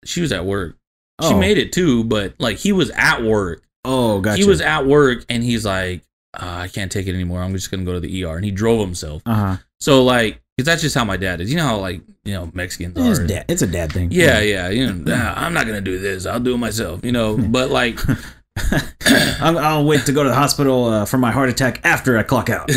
She was at work. Oh. She made it too, but like he was at work. Oh, gotcha. He was at work, and he's like, I can't take it anymore. I'm just gonna go to the ER. And he drove himself. So like Because that's just how my dad is. You know how, like, Mexicans It's, are. it's a dad thing. Yeah. I'm not going to do this. I'll do it myself, But, like... I'll wait to go to the hospital for my heart attack after I clock out.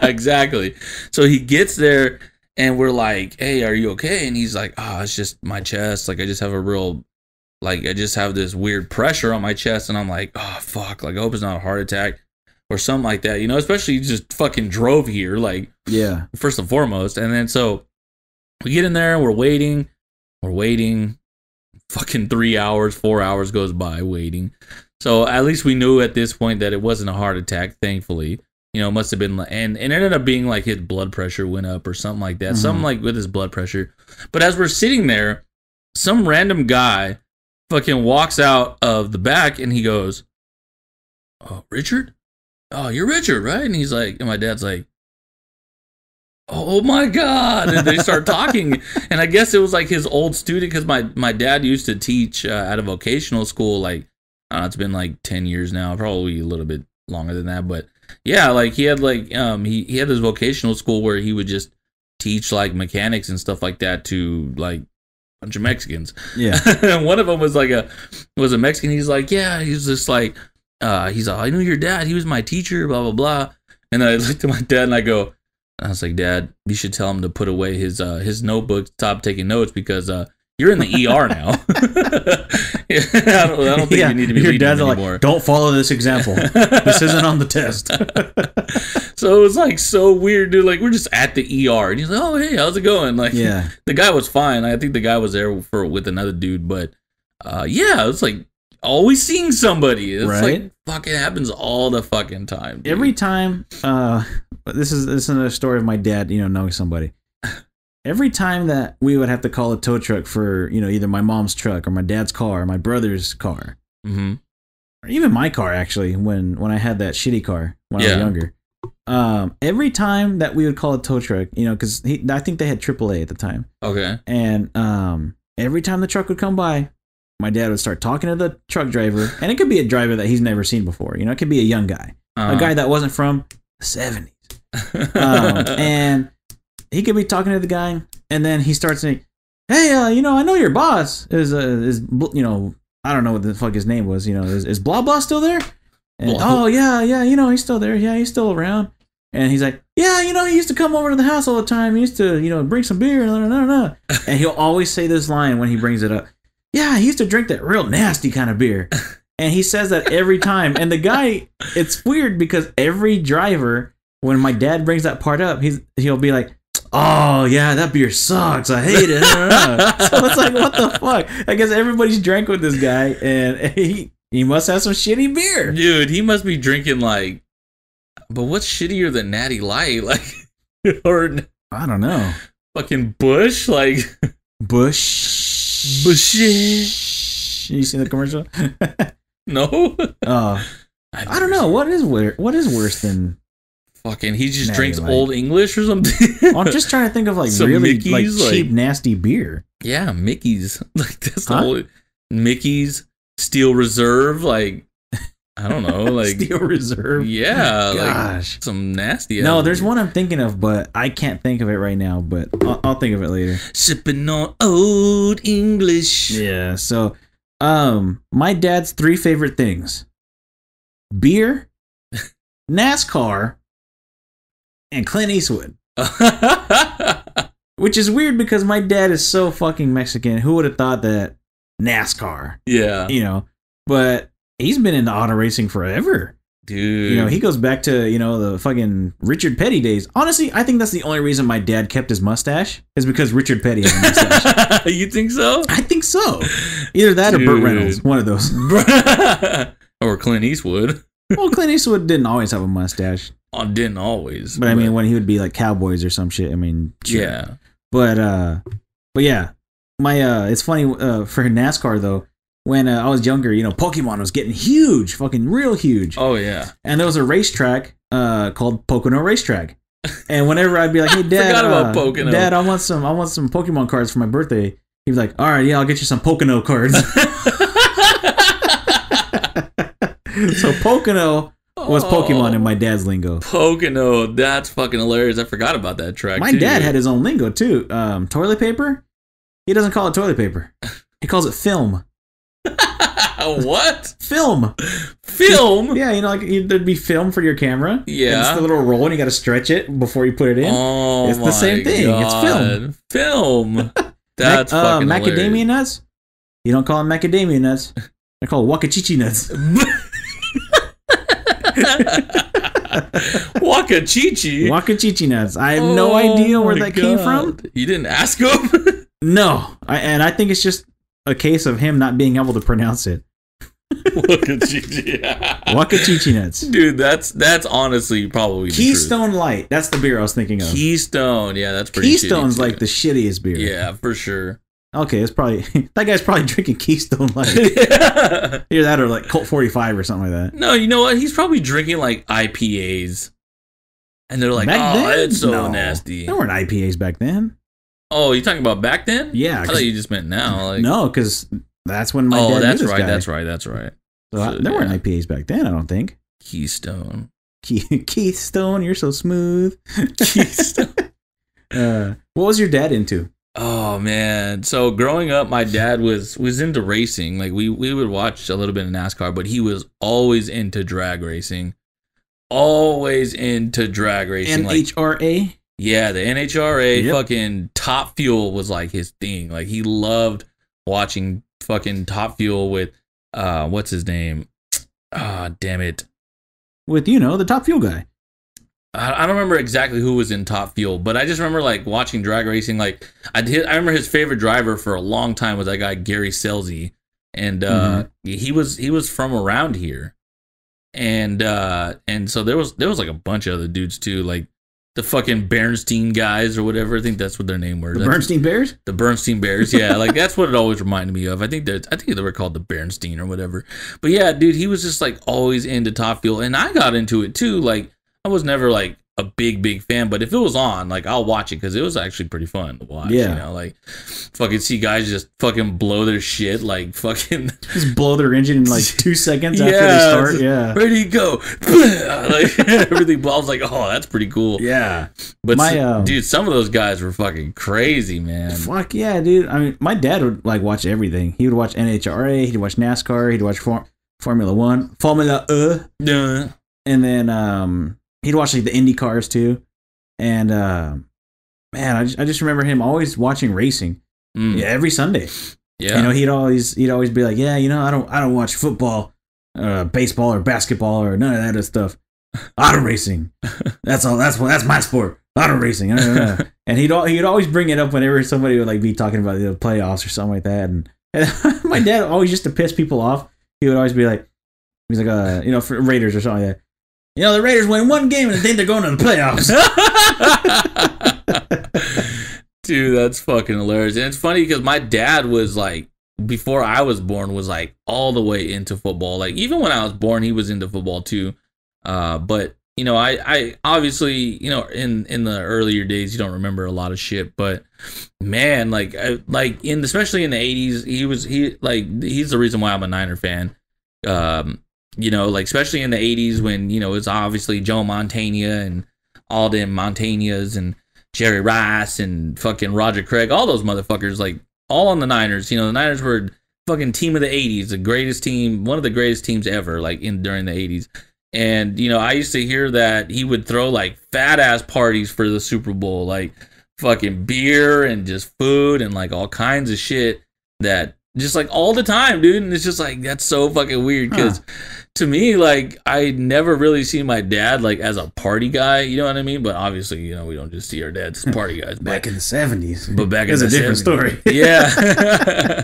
Exactly. So he gets there, and we're like, hey, are you okay? And he's like, it's just my chest. Like, I just have I just have this weird pressure on my chest. And I'm like, oh, fuck. Like, I hope it's not a heart attack or something like that. Especially you just fucking drove here. Like, yeah, first and foremost. And then so we get in there and we're waiting. Fucking 3 hours, 4 hours goes by waiting. So at least we knew at this point that it wasn't a heart attack, thankfully. It must have been, and it ended up being like his blood pressure went up or something like that. Something like with his blood pressure. But as we're sitting there, some random guy fucking walks out of the back and he goes, oh, Richard? Oh, you're Richard, right? And he's like, and my dad's like, oh my God. And they start talking. And I guess it was like his old student, because my dad used to teach at a vocational school. Like, I don't know, it's been like 10 years now, probably a little bit longer than that. But yeah, like he had like, he had this vocational school where he would just teach like mechanics and stuff like that to like a bunch of Mexicans. Yeah. And one of them was a Mexican. He's like, yeah, he's just like, he's like, I knew your dad. He was my teacher, blah, blah, blah. And then I looked at my dad and I was like, Dad, you should tell him to put away his notebook, stop taking notes, because you're in the ER now. I don't think you need to be leading him anymore. Like, don't follow this example. This isn't on the test. So it was like so weird, dude. Like, we're just at the ER, and he's like, oh, hey, how's it going? Like, yeah, the guy was fine. I think the guy was there with another dude, but yeah, it's like always seeing somebody. It's like fucking happens all the fucking time, dude. Every time. This is another story of my dad, knowing somebody. Every time that we would have to call a tow truck for, either my mom's truck or my dad's car or my brother's car, or even my car, actually, when I had that shitty car when I was younger. Every time that we would call a tow truck, because I think they had AAA at the time. Okay. And every time the truck would come by, my dad would start talking to the truck driver, and it could be a driver that he's never seen before. It could be a young guy, a guy that wasn't from the 70s. And he could be talking to the guy, and then he starts saying, hey, I know your boss is I don't know what the fuck his name was, is blah blah still there? And oh yeah, he's still there. Yeah, he's still around. And he's like, yeah, he used to come over to the house all the time. He used to, bring some beer. And he'll always say this line when he brings it up. Yeah, he used to drink that real nasty kind of beer. And he says that every time. And the guy, it's weird because every driver, when my dad brings that part up, he'll be like, oh yeah, that beer sucks. I hate it. So it's like, what the fuck? I guess everybody's drank with this guy, and he must have some shitty beer. Dude, he must be drinking like, but what's shittier than Natty Light? Like, or I don't know. Fucking Bush, like Bush. You seen the commercial? No. I don't know. What is worse than fucking? He just drinks Old English or something. I'm just trying to think of like some really Mickey's, like cheap, nasty beer. Yeah, Mickey's. Like that's the whole Mickey's Steel Reserve. Like I don't know, like Steel Reserve. Yeah, gosh, like some nasty. No, there's one I'm thinking of, but I can't think of it right now. But I'll think of it later. Sipping on Old English. Yeah. So, my dad's 3 favorite things: beer, NASCAR, and Clint Eastwood. Which is weird because my dad is so fucking Mexican. Who would have thought that NASCAR? Yeah. But he's been into auto racing forever. Dude. He goes back to, the fucking Richard Petty days. Honestly, I think that's the only reason my dad kept his mustache is because Richard Petty has a mustache. You think so? I think so. Either that or Burt Reynolds. One of those. Or Clint Eastwood. Well, Clint Eastwood didn't always have a mustache. Oh, didn't always. But I mean, when he would be like Cowboys or some shit, I mean, sure. Yeah. But yeah, it's funny for NASCAR though. When I was younger, Pokemon was getting huge, fucking real huge. Oh yeah. And there was a racetrack called Pocono Racetrack. And whenever I'd be like, "Hey Dad, forgot about Pocono. Dad, I want some Pokemon cards for my birthday," he'd be like, "All right, yeah, I'll get you some Pocono cards." So Pocono was Pokemon in my dad's lingo. Pocono, that's fucking hilarious. I forgot about that track. My dad had his own lingo too. Toilet paper? He doesn't call it toilet paper. He calls it film. What? Film. Film? Yeah, you know, like there'd be film for your camera. Yeah. And it's the little roll, and you got to stretch it before you put it in. Oh, it's the same thing. God. It's film. Film. That's fucking macadamia hilarious. nuts. You don't call them macadamia nuts. They're called wakachichi nuts. Wakachichi. Wakachichi nuts. I have no idea where that came from. You didn't ask him? No, and I think it's just a case of him not being able to pronounce it. Wakachichi. Wakachichi nuts. Dude, that's honestly probably the Keystone Light. That's the beer I was thinking of. Keystone. Yeah, that's pretty Keystone's shitty, like the shittiest beer. Yeah, for sure. Okay, it's probably that guy's probably drinking Keystone Light. Yeah. Either that or like Colt 45 or something like that. No, you know what? He's probably drinking like IPAs. And they're like, Back oh, then? it's so No. nasty. There weren't IPAs back then. Oh, you talking about back then? Yeah, I 'cause- thought you just meant now. Like, No, because that's when my oh, dad that's knew this right. guy. That's right. That's right. So there weren't IPAs back then, I don't think. Keystone. Keystone, you're so smooth. Keystone. What was your dad into? Oh man. So growing up, my dad was into racing. Like we would watch a little bit of NASCAR, but he was always into drag racing. Always into drag racing. NHRA? Yeah, the NHRA, Yep. fucking Top Fuel was like his thing. Like he loved watching fucking Top Fuel with what's his name? Ah, damn it. With, you know, the Top Fuel guy. I don't remember exactly who was in Top Fuel, but I just remember like watching drag racing. Like I remember his favorite driver for a long time was that guy Gary Selzy, and he was from around here, and so there was like a bunch of other dudes too, like the fucking Bernstein guys or whatever. I think that's what their name were. The Bernstein Bears? The Bernstein Bears, yeah, like that's what it always reminded me of. I think they were called the Bernstein or whatever. But yeah, dude, he was just like always into Top Fuel, and I got into it too. Like I was never like a big fan, but if it was on, like I'll watch it because it was actually pretty fun to watch. Yeah. You know, like fucking see guys just fucking blow their shit, like fucking Just blow their engine in like 2 seconds after Yeah, they start. Yeah. ready to go, like everything. I was like, oh, that's pretty cool. Yeah. But My, dude, some of those guys were fucking crazy, man. Fuck yeah, dude. I mean, my dad would like watch everything. He would watch NHRA, he'd watch NASCAR, he'd watch Formula One, Yeah. and then he'd watch like the Indy cars too. And man, I just remember him always watching racing. Mm. Yeah, every Sunday. Yeah. You know, he'd always be like, yeah, you know, I don't watch football, baseball or basketball or none of that other stuff. Auto racing. That's all. That's my sport. Auto racing. And he'd always bring it up whenever somebody would like be talking about the playoffs or something like that. And my dad always, just to piss people off, he would always be like, he's like, you know, for Raiders or something like that. You know, the Raiders win one game and they think they're going to the playoffs. Dude, that's fucking hilarious. And it's funny because my dad was like, before I was born, was like all the way into football. Like even when I was born, he was into football too. But you know, I obviously, you know, in the earlier days, you don't remember a lot of shit. But man, like especially in the 80s, he's the reason why I'm a Niner fan. You know, like especially in the 80s when, you know, it's obviously Joe Montana and all them Montanas and Jerry Rice and fucking Roger Craig, all those motherfuckers, like all on the Niners. You know, the Niners were fucking team of the 80s, the greatest team, one of the greatest teams ever, like during the 80s. And, you know, I used to hear that he would throw like fat ass parties for the Super Bowl, like fucking beer and just food and like all kinds of shit that just like all the time, dude. And it's just like, that's so fucking weird because to me, like, I never really see my dad like as a party guy, you know what I mean? But obviously, you know, we don't just see our dads as party guys. Back in the 70s. But back in That's the a different 70s. story. Yeah.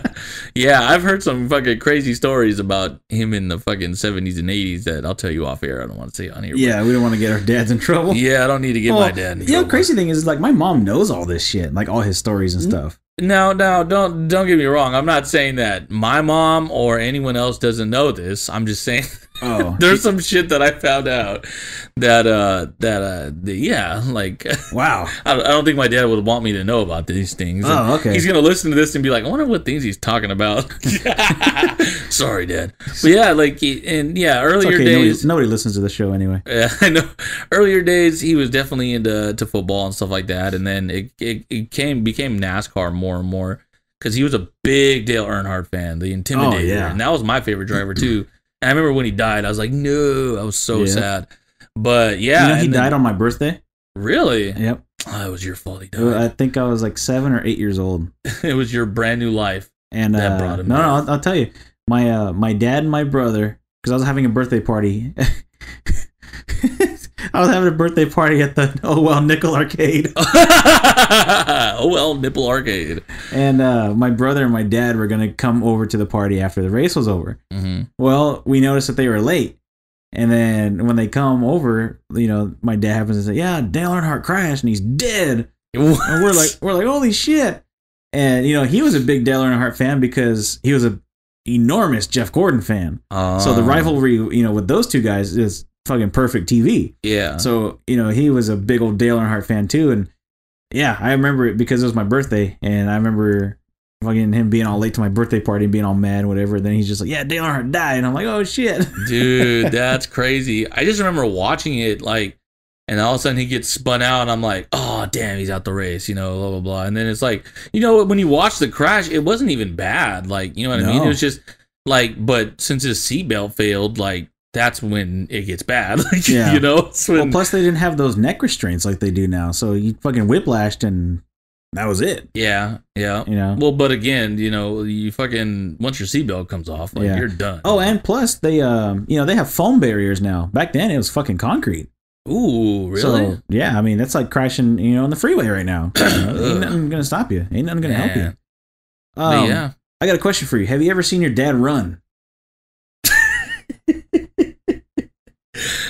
Yeah, I've heard some fucking crazy stories about him in the fucking 70s and 80s that I'll tell you off air. I don't want to say it on here. Yeah, we don't want to get our dads in trouble. Yeah, I don't need to get my dad in trouble. You know, crazy thing is like my mom knows all this shit, like all his stories and stuff. No, don't get me wrong. I'm not saying that my mom or anyone else doesn't know this. I'm just saying Oh, There's some shit that I found out that yeah, like wow. I don't think my dad would want me to know about these things. Oh, okay. He's gonna listen to this and be like, I wonder what things he's talking about. Sorry, Dad. But yeah, like earlier days. Nobody listens to the show anyway. Yeah, I know. Earlier days, he was definitely into football and stuff like that, and then it became NASCAR more and more because he was a big Dale Earnhardt fan, the Intimidator, Oh, yeah. and that was my favorite driver too. And I remember when he died, I was like, no, I was so sad. But yeah, You know, he died on my birthday. Really? Yep. Oh, it was your fault. He died. I think I was like 7 or 8 years old. It was your brand new life. And that brought him. no, I'll tell you, my dad and my brother, because I was having a birthday party. I was having a birthday party at the Nickel Arcade. Nipple Arcade. And my brother and my dad were gonna come over to the party after the race was over. Mm-hmm. Well, we noticed that they were late, and then when they come over, you know, my dad happens to say, "Yeah, Dale Earnhardt crashed and he's dead." What? And we're like, holy shit! And you know, he was a big Dale Earnhardt fan because he was a enormous Jeff Gordon fan. So the rivalry, you know, with those two guys is fucking perfect TV. Yeah. So, you know, he was a big old Dale Earnhardt fan too. And yeah, I remember it because it was my birthday. And I remember fucking him being all late to my birthday party and being all mad and whatever. Then he's just like, yeah, Dale Earnhardt died. And I'm like, oh shit. Dude, that's crazy. I just remember watching it like, and all of a sudden he gets spun out and I'm like, oh, damn, he's out the race, you know, blah, blah, blah. And then it's like, you know, when you watch the crash, it wasn't even bad. Like, you know what I mean? It was just like, but since his seatbelt failed, like, that's when it gets bad. Like, Yeah. you know? Well, plus they didn't have those neck restraints like they do now. So you fucking whiplashed and that was it. Yeah, yeah. You know? Well, but again, you know, you fucking, once your seatbelt comes off, like, you're done. Oh, and plus they, you know, they have foam barriers now. Back then it was fucking concrete. Ooh, really? So, yeah, I mean, that's like crashing, you know, on the freeway right now. Ain't nothing gonna stop you. Ain't nothing gonna help you. But yeah. I got a question for you. Have you ever seen your dad run?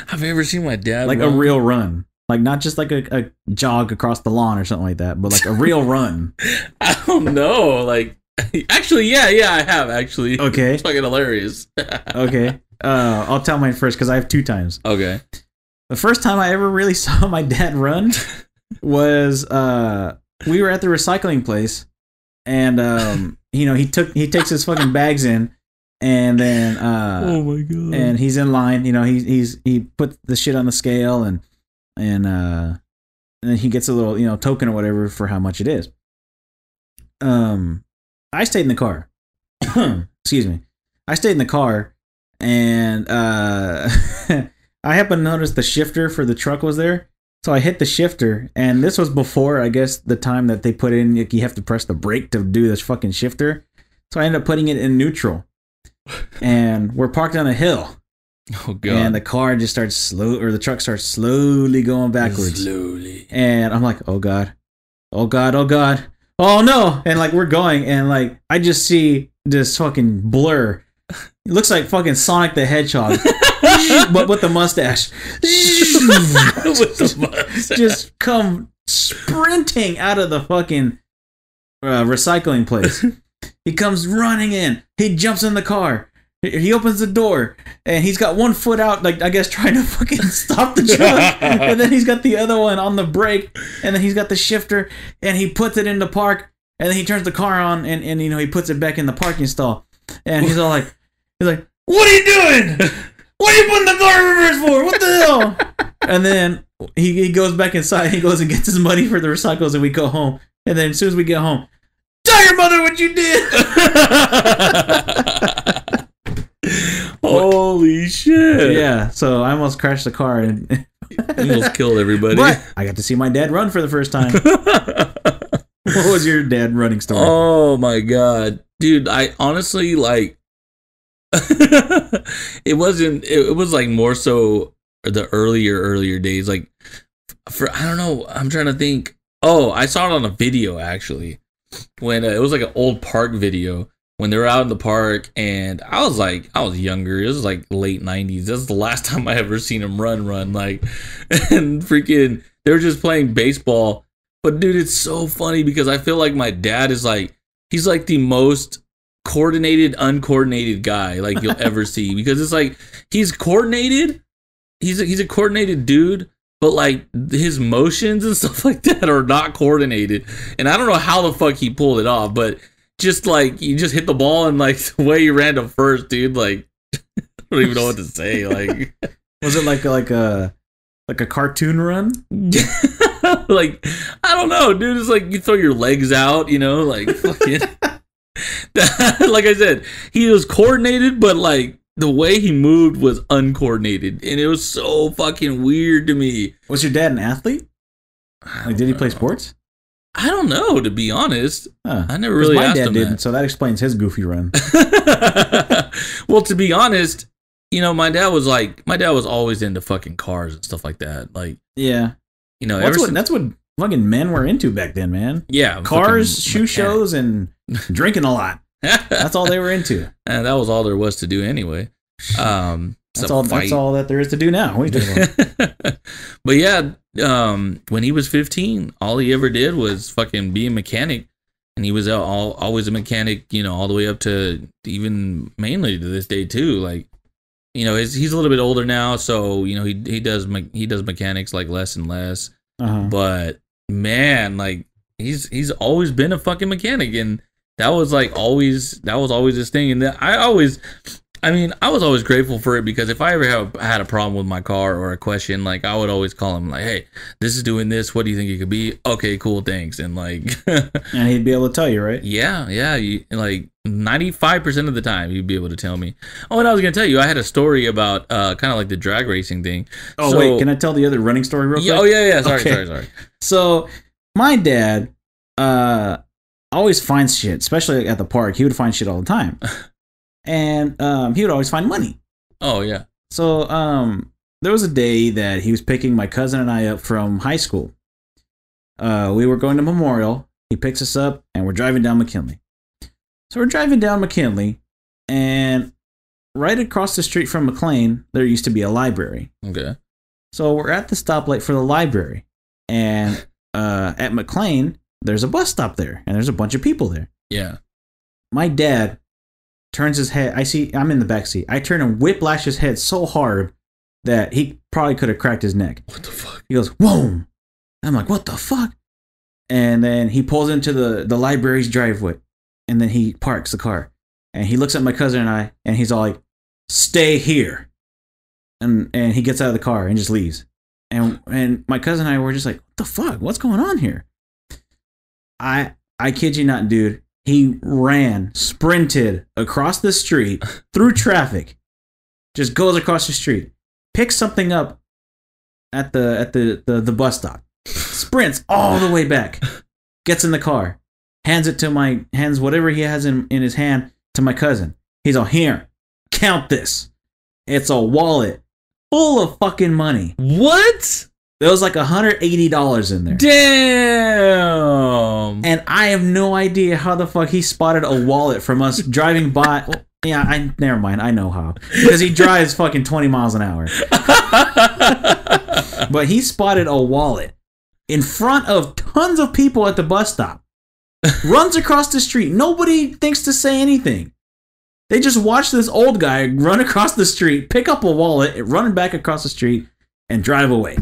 Have you ever seen my dad Like run? a real run. Like not just like a jog across the lawn or something like that, but like a real run. I don't know. Like, actually, yeah, I have, actually. Okay. It's fucking hilarious. Okay. I'll tell mine first because I have 2 times. Okay. The first time I ever really saw my dad run was we were at the recycling place, and you know, he takes his fucking bags in, and then oh my god, and he's in line. You know, he put the shit on the scale, and then he gets a little, you know, token or whatever for how much it is. I stayed in the car. Excuse me. I stayed in the car, and I happened to notice the shifter for the truck was there. So I hit the shifter, and this was before, I guess, the time that they put in, like, you have to press the brake to do this fucking shifter. So I ended up putting it in neutral. And we're parked on a hill. Oh god. And the car just starts the truck starts slowly going backwards. Slowly. And I'm like, oh god. Oh god, oh god. Oh no. And like we're going, and like I just see this fucking blur. It looks like fucking Sonic the Hedgehog. But with the mustache. With the mustache. Just come sprinting out of the fucking recycling place. He comes running in. He jumps in the car. He opens the door, and he's got one foot out, like, I guess, trying to fucking stop the truck. And then he's got the other one on the brake, and then he's got the shifter, and he puts it in the park, and then he turns the car on, and you know, he puts it back in the parking stall. And he's all like, what are you doing? What are you putting the car in reverse for? What the hell? And then he goes back inside. He goes and gets his money for the recycles, and we go home. And then as soon as we get home, tell your mother what you did. Holy shit. Yeah, so I almost crashed the car and almost killed everybody. But I got to see my dad run for the first time. What was your dad running story? Oh my god. Dude, I honestly, like, it was like more so the earlier days, like, I don't know, I'm trying to think. Oh, I saw it on a video actually, when it was like an old park video when they were out in the park, and I was younger. It was like late 90s. That's the last time I ever seen him run, like, and freaking they were just playing baseball. But dude, it's so funny because I feel like my dad is like, he's like the most coordinated, uncoordinated guy like you'll ever see, because it's like he's coordinated. He's a coordinated dude, but like his motions and stuff like that are not coordinated. And I don't know how the fuck he pulled it off, but just like you just hit the ball and like the way you ran to first, dude. Like I don't even know what to say. Like, was it like a cartoon run? Like I don't know, dude. It's like you throw your legs out, you know, like fucking. Like I said, he was coordinated, but like the way he moved was uncoordinated, and it was so fucking weird to me. Was your dad an athlete? Like, did he play sports? I don't know, to be honest. I never really my asked dad him didn't, that. so that explains his goofy run. Well, to be honest, you know, my dad was always into fucking cars and stuff like that. Like, yeah, you know, that's what fucking men were into back then, man. Yeah, cars, shoe shows, and drinking a lot. That's all they were into. And that was all there was to do anyway. That's all that there is to do now. What are you talking about? But yeah, when he was 15, all he ever did was fucking be a mechanic, and he was always a mechanic, you know, all the way up to even mainly to this day too. Like, you know, he's a little bit older now, so you know he does mechanics like less and less. But man, like he's always been a fucking mechanic, and that was always his thing. And I was always grateful for it, because if I ever had a problem with my car or a question, like I would always call him like, hey, this is doing this, what do you think it could be? Okay, cool, thanks. And like and he'd be able to tell you, right? Yeah, like 95% of the time he'd be able to tell me. Oh, and I was gonna tell you, I had a story about kind of like the drag racing thing. Oh, wait, can I tell the other running story real quick? Oh yeah, sorry. So my dad always finds shit, especially at the park. He would find shit all the time. And he would always find money. Oh, yeah. So there was a day that he was picking my cousin and I up from high school. We were going to Memorial. He picks us up, and we're driving down McKinley. So we're driving down McKinley, and right across the street from McLean, there used to be a library. Okay. So we're at the stoplight for the library. And at McLean, there's a bus stop there, and there's a bunch of people there. Yeah. My dad turns his head. I'm in the back seat. I turn and whiplash his head so hard that he probably could have cracked his neck. What the fuck? He goes, whoa. I'm like, what the fuck? And then he pulls into the library's driveway, and then he parks the car. And he looks at my cousin and I, and he's all like, stay here. And he gets out of the car and just leaves. And my cousin and I were just like, what the fuck? What's going on here? I kid you not, dude. He sprinted across the street through traffic, just goes across the street, picks something up at the bus stop, sprints all the way back, gets in the car, hands whatever he has in his hand to my cousin. He's all, here, count this. It's a wallet full of fucking money. What? There was like $180 in there. Damn. And I have no idea how the fuck he spotted a wallet from us driving by. Well, yeah, never mind. I know how. Because he drives fucking 20 miles an hour. But he spotted a wallet in front of tons of people at the bus stop. Runs across the street. Nobody thinks to say anything. They just watch this old guy run across the street, pick up a wallet, run back across the street, and drive away.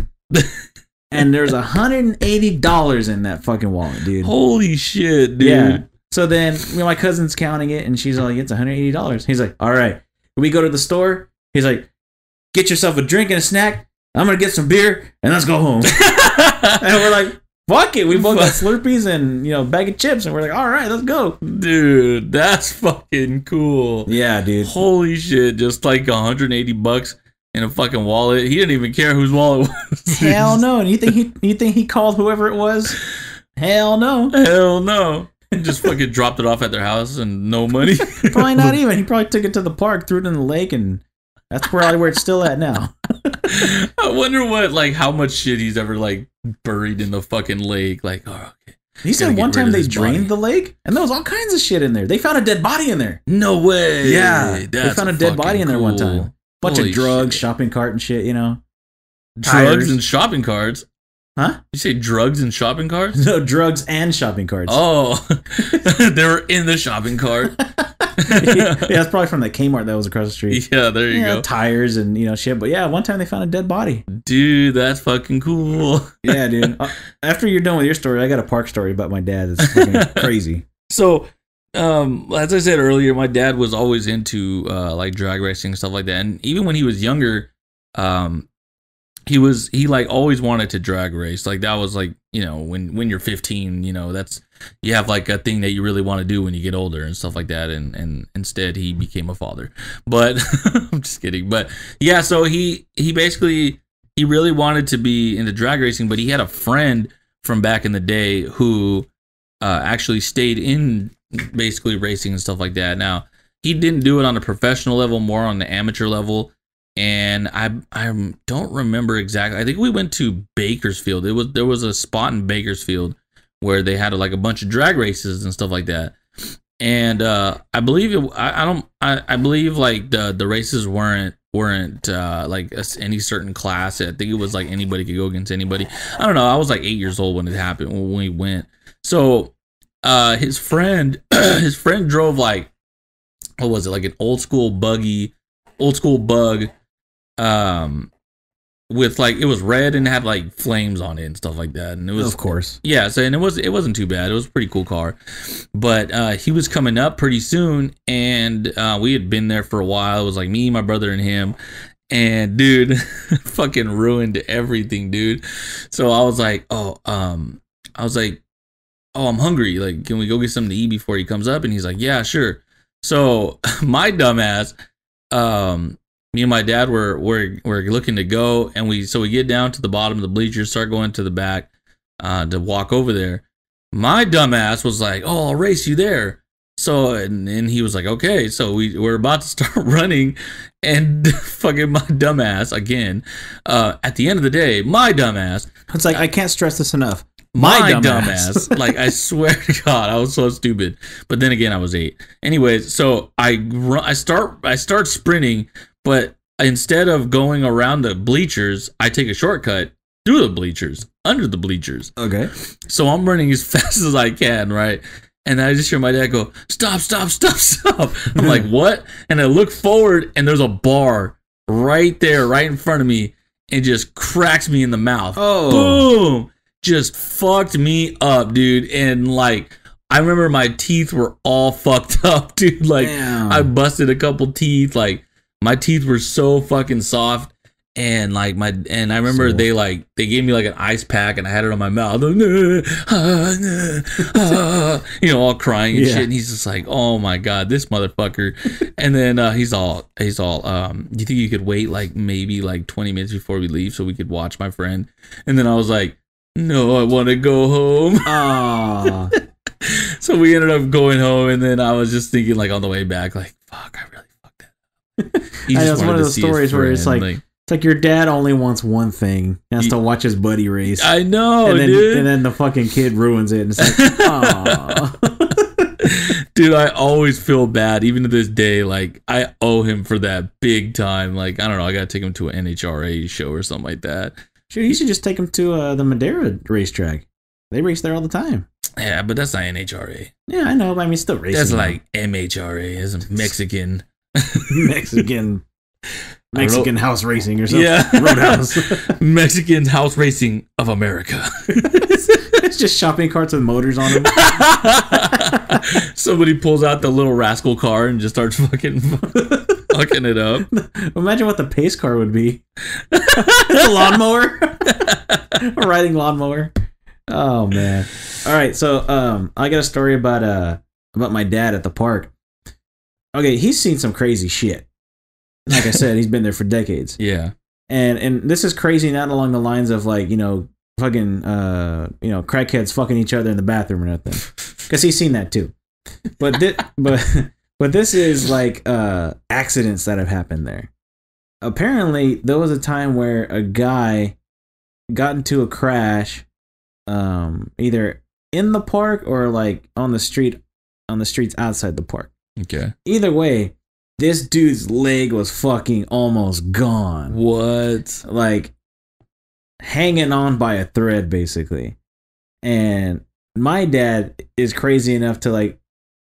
And there's $180 in that fucking wallet, dude. Holy shit, dude. Yeah. So then my cousin's counting it, and she's like, it's $180. He's like, all right. We go to the store. He's like, get yourself a drink and a snack. I'm going to get some beer, and let's go home. And we're like, fuck it. We both got Slurpees and, bag of chips, and we're like, all right, let's go. Dude, that's fucking cool. Yeah, dude. Holy shit. Just like $180 in a fucking wallet. He didn't even care whose wallet it was. Hell no. And you think he called whoever it was? Hell no. Hell no. He just fucking dropped it off at their house and no money. Probably not even. He probably took it to the park, threw it in the lake, and that's probably where it's still at now. I wonder how much shit he's ever buried in the fucking lake. Okay. He said one time they drained the lake, and there was all kinds of shit in there. They found a dead body in there. No way. Yeah. They found a dead body in there one time. Bunch of drugs, shit. Shopping cart and shit, Drugs Tires. and shopping carts? Huh? You say drugs and shopping carts? No, drugs and shopping carts. Oh. They were in the shopping cart. it's probably from the Kmart that was across the street. Yeah, there you go. Tires and shit. But yeah, one time they found a dead body. Dude, that's fucking cool. Yeah, dude. After you're done with your story, I got a park story about my dad. It's fucking crazy. So, as I said earlier, my dad was always into like drag racing and stuff like that. And even when he was younger, he like always wanted to drag race. Like that was like, when you're 15, you have like a thing that you really want to do when you get older and stuff like that. And instead he became a father. But I'm just kidding. But yeah, so he basically, he really wanted to be into drag racing, but he had a friend from back in the day who actually stayed in basically racing and stuff like that. Now, he didn't do it on a professional level, more on the amateur level. And I don't remember exactly. I think we went to Bakersfield. There was a spot in Bakersfield where they had like a bunch of drag races and stuff like that. And I believe I believe like the races weren't like any certain class. I think it was like anybody could go against anybody. I don't know. I was like 8 years old when it happened, when we went. So his friend drove like, what was it, like an old school bug, with like, it was red and had like flames on it and stuff like that. And it was, of course, yeah. So, and it wasn't too bad. It was a pretty cool car, but he was coming up pretty soon, and we had been there for a while. It was like me, my brother, and him. And dude, fucking ruined everything, dude. So I was like, oh, I'm hungry. Like, can we go get something to eat before he comes up? And he's like, yeah, sure. So my dumbass, me and my dad were looking to go, and we get down to the bottom of the bleachers, start going to the back to walk over there. My dumbass was like, oh, I'll race you there. So, and he was like, okay. So we're about to start running, and fucking my dumbass again. At the end of the day, my dumbass. It's like, I can't stress this enough. My dumbass. Like, I swear to God, I was so stupid. But then again, I was 8. Anyways, so I start sprinting, but instead of going around the bleachers, I take a shortcut through the bleachers, under the bleachers. Okay. So I'm running as fast as I can, right? And I just hear my dad go, stop, stop, stop, stop. I'm like, what? And I look forward, and there's a bar right there, right in front of me, and just cracks me in the mouth. Oh. Boom. Just fucked me up, dude. And like, I remember my teeth were all fucked up, dude. Like, damn. I busted a couple teeth. Like, my teeth were so fucking soft. And like I remember they gave me like an ice pack, and I had it on my mouth, all crying and shit. And he's just like, oh my God, this motherfucker. And then he's all, do you think you could wait like maybe like 20 minutes before we leave so we could watch my friend? And then I was like, no, I want to go home. So we ended up going home, and then I was just thinking like on the way back, like, fuck, I really fucked that up. It's one of those stories where it's like your dad only wants one thing. He has to watch his buddy race. I know, dude. And then the fucking kid ruins it. And it's like, aw. Dude, I always feel bad, even to this day. Like, I owe him for that big time. Like, I don't know, I gotta take him to an NHRA show or something like that. Sure, you should just take him to the Madeira racetrack. They race there all the time. Yeah, but that's not NHRA. Yeah, I know, but I mean, still racing. That's like MHRA, is Mexican. Mexican house racing or something. Yeah. Roadhouse. Mexican house racing of America. It's just shopping carts with motors on them. Somebody pulls out the little rascal car and just starts fucking it up. Imagine what the pace car would be. A lawnmower. A riding lawnmower. Oh man. All right, so I got a story about my dad at the park. Okay, he's seen some crazy shit. Like I said, he's been there for decades. Yeah. And this is crazy, not along the lines of like, fucking crackheads fucking each other in the bathroom or nothing. Because he's seen that too. But this is like accidents that have happened there. Apparently, there was a time where a guy got into a crash, either in the park or like on the streets outside the park. Okay. Either way, this dude's leg was fucking almost gone. What? Like hanging on by a thread, basically. And my dad is crazy enough to like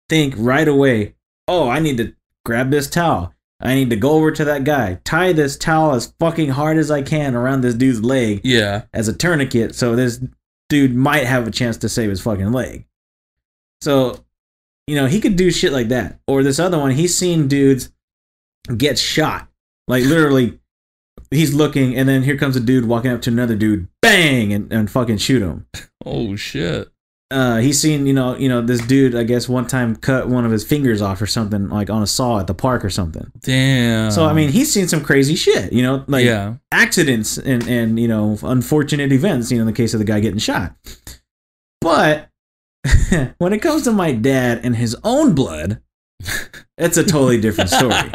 think right away, oh, I need to grab this towel. I need to go over to that guy, tie this towel as fucking hard as I can around this dude's leg as a tourniquet so this dude might have a chance to save his fucking leg. So, you know, he could do shit like that. Or this other one, he's seen dudes get shot. Like, literally, he's looking, and then here comes a dude walking up to another dude, bang, and fucking shoot him. Oh, shit. He's seen, you know, this dude, I guess, one time cut one of his fingers off or something, like on a saw at the park or something. Damn. So, I mean, he's seen some crazy shit, you know, like accidents and, you know, unfortunate events, you know, in the case of the guy getting shot. But when it comes to my dad and his own blood, it's a totally different story.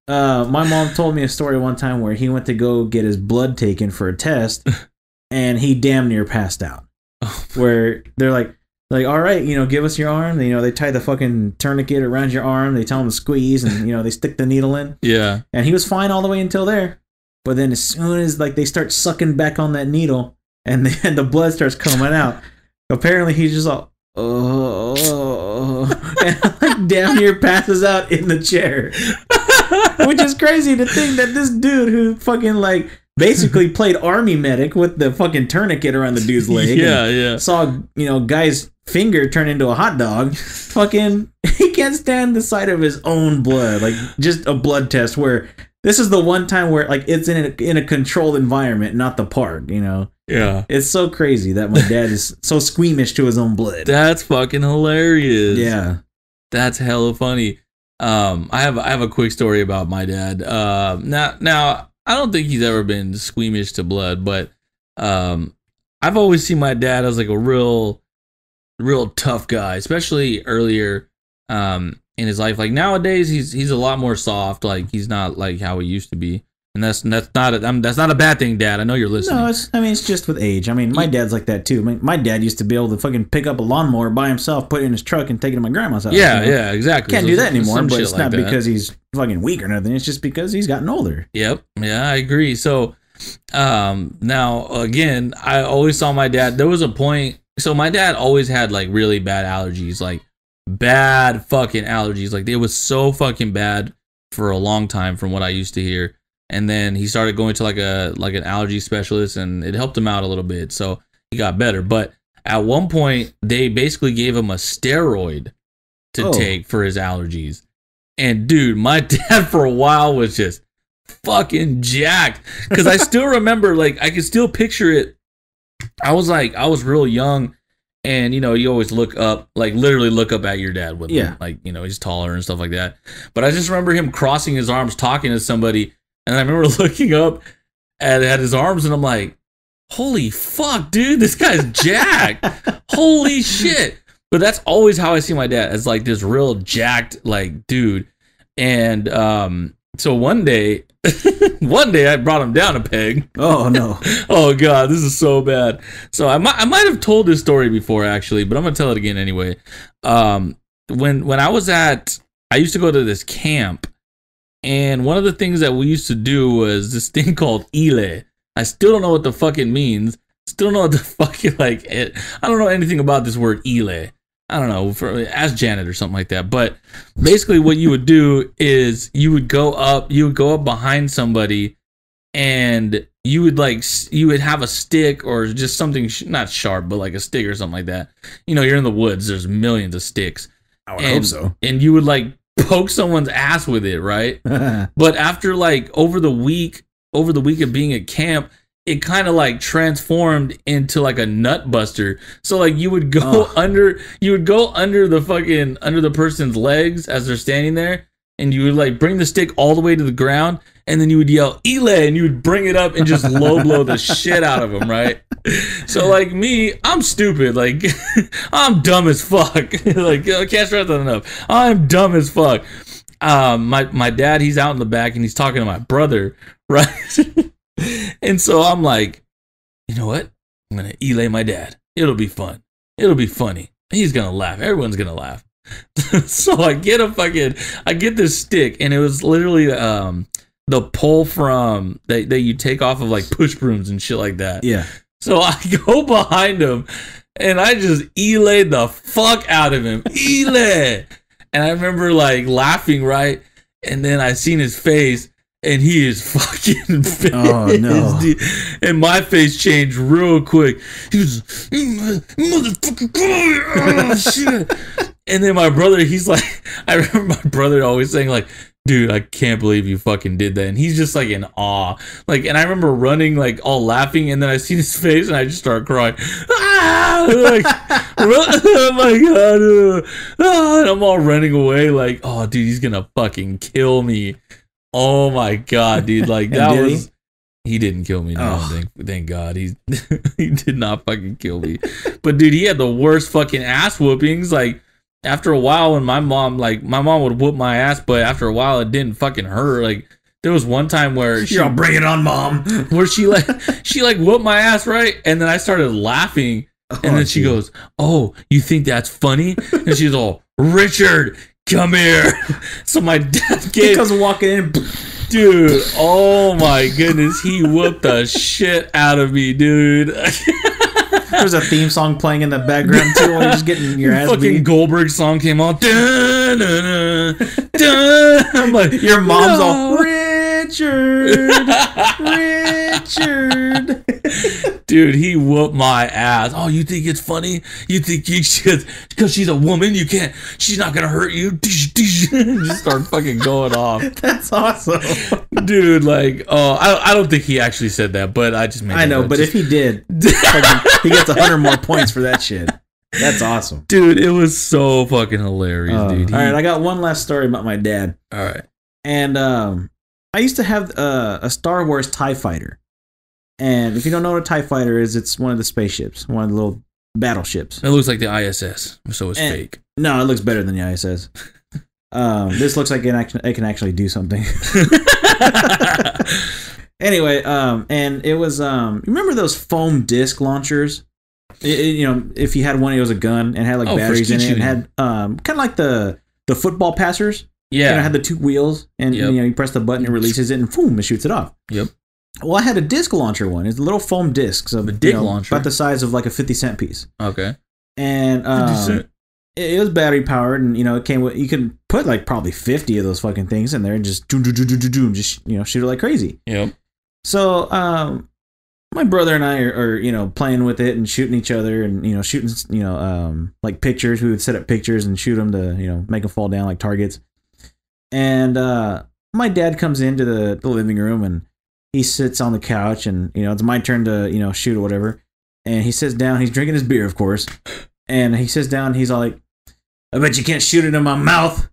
My mom told me a story one time where he went to go get his blood taken for a test and he damn near passed out. Where they're like, all right, you know, give us your arm. You know, they tie the fucking tourniquet around your arm. They tell him to squeeze, and you know, they stick the needle in. Yeah. And he was fine all the way until there. But then as soon as like they start sucking back on that needle, and then the blood starts coming out, apparently he's just all, and like damn near passes out in the chair. Which is crazy to think that this dude who fucking like basically played army medic with the fucking tourniquet around the dude's leg. Saw, you know, guy's finger turn into a hot dog. Fucking, he can't stand the sight of his own blood. Like, just a blood test where this is the one time where, like, it's in a controlled environment, not the park, you know? Yeah. It's so crazy that my dad is so squeamish to his own blood. That's fucking hilarious. Yeah. That's hella funny. I have a quick story about my dad. Now, I don't think he's ever been squeamish to blood, but I've always seen my dad as like a real tough guy, especially earlier in his life. Like nowadays, he's a lot more soft. Like he's not like how he used to be, and that's not a bad thing, Dad. I know you're listening. No, it's just with age. I mean, my dad's like that too. My dad used to be able to fucking pick up a lawnmower by himself, put it in his truck, and take it to my grandma's house. Yeah, you know? Yeah, exactly. Can't do that anymore, but it's not because he's fucking weak or nothing. It's just because he's gotten older. Yep. Yeah, I agree. So, now again, I always saw my dad. There was a point. So my dad always had like really bad allergies, like bad fucking allergies. Like it was so fucking bad for a long time, from what I used to hear. And then he started going to like an allergy specialist, and it helped him out a little bit. So he got better. But at one point, they basically gave him a steroid to take for his allergies. And dude, my dad for a while was just fucking jacked. Because I still remember, like, I can still picture it. I was real young. And, you know, you always look up, like literally look up at your dad with him. Like, you know, he's taller and stuff like that. But I just remember him crossing his arms, talking to somebody. And I remember looking up at his arms, and I'm like, holy fuck, dude, this guy's jacked. Holy shit. But that's always how I see my dad, as like this real jacked, like, dude. And so one day I brought him down a peg. Oh, no. Oh, God, this is so bad. So I might have told this story before, actually, but I'm going to tell it again anyway. When I used to go to this camp. And one of the things that we used to do was this thing called ile. I still don't know what the fuck it means. Still don't know what the fuck it, like it. I don't know anything about this word ile. I don't know. Ask Janet or something like that. But basically, what you would do is you would go up behind somebody, and you would have a stick or just something not sharp, but like a stick or something like that. You know, you're in the woods. There's millions of sticks. I would hope so. And you would like poke someone's ass with it, right? But after like over the week of being at camp, it kind of like transformed into like a nut buster. So like you would go under the person's legs as they're standing there, and you would like bring the stick all the way to the ground, and then you would yell "Ile," and you would bring it up and just low blow the shit out of them, right? So like me, I'm stupid, like I'm dumb as fuck. Like I can't stress that enough. I'm dumb as fuck. My dad, he's out in the back and he's talking to my brother, right? And so I'm like, you know what? I'm gonna elay my dad. It'll be fun. It'll be funny. He's gonna laugh. Everyone's gonna laugh. So I get this stick, and it was literally the pole from that you take off of like push brooms and shit like that. Yeah. So I go behind him, and I just elay the fuck out of him. Elay. And I remember like laughing, right? And then I seen his face, and he is fucking pissed. Oh no! Dude. And my face changed real quick. He was, motherfucker, come here! Oh shit! And then my brother, he's like, I remember my brother always saying like, dude, I can't believe you fucking did that. And he's just like in awe. Like, and I remember running, like all laughing, and then I see his face and I just start crying. Ah! Like, oh my god. And I'm all running away, like, oh dude, he's gonna fucking kill me. Oh my god, dude. Like that was he didn't kill me. No, thank God. He did not fucking kill me. But dude, he had the worst fucking ass whoopings. Like after a while, when my mom would whoop my ass, but after a while it didn't fucking hurt. Like there was one time where You're all, bring it on, mom. Where she whooped my ass, right? And then I started laughing, and then she goes, "Oh, you think that's funny?" And she's all, "Richard, come here." So my dad He comes walking in. Dude, oh my goodness, he whooped the shit out of me, dude. There's a theme song playing in the background too while you're just getting your ass fucking beat. Goldberg song came on. Dun, dun, dun, dun. I'm like, your mom's no. all Richard. Dude, he whooped my ass. Oh, you think it's funny? You think you should, because she's a woman, you can't, she's not gonna hurt you. Just start fucking going off. That's awesome. Dude, like, oh, I don't think he actually said that, but I just made I know, but if he did, he gets 100 more points for that shit. That's awesome. Dude, it was so fucking hilarious, dude. All right, I got one last story about my dad. All right. And I used to have a Star Wars TIE fighter. And if you don't know what a TIE fighter is, it's one of the spaceships, one of the little battleships. It looks like the ISS, so it's fake. No, it looks better than the ISS. This looks like it can actually do something. Anyway, and it was, remember those foam disc launchers? You know, if you had one, it was a gun and had like batteries in it. And had kind of like the football passers. Yeah. And it had the two wheels, and you know, you press the button, it releases it, and boom, it shoots it off. Yep. Well, I had a disc launcher one. It's a little foam disc, so launcher, about the size of like a 50-cent piece. Okay. And it was battery powered, and you know, it came with, you could put like probably 50 of those fucking things in there and just just shoot it like crazy. Yep. So my brother and I are you know, playing with it and shooting each other, and you know, shooting like pictures. We would set up pictures and shoot them to, you know, make them fall down like targets. And my dad comes into the living room, and he sits on the couch, and you know, it's my turn to, you know, shoot or whatever. And he sits down. He's drinking his beer, of course. And he sits down. And he's all like, "I bet you can't shoot it in my mouth."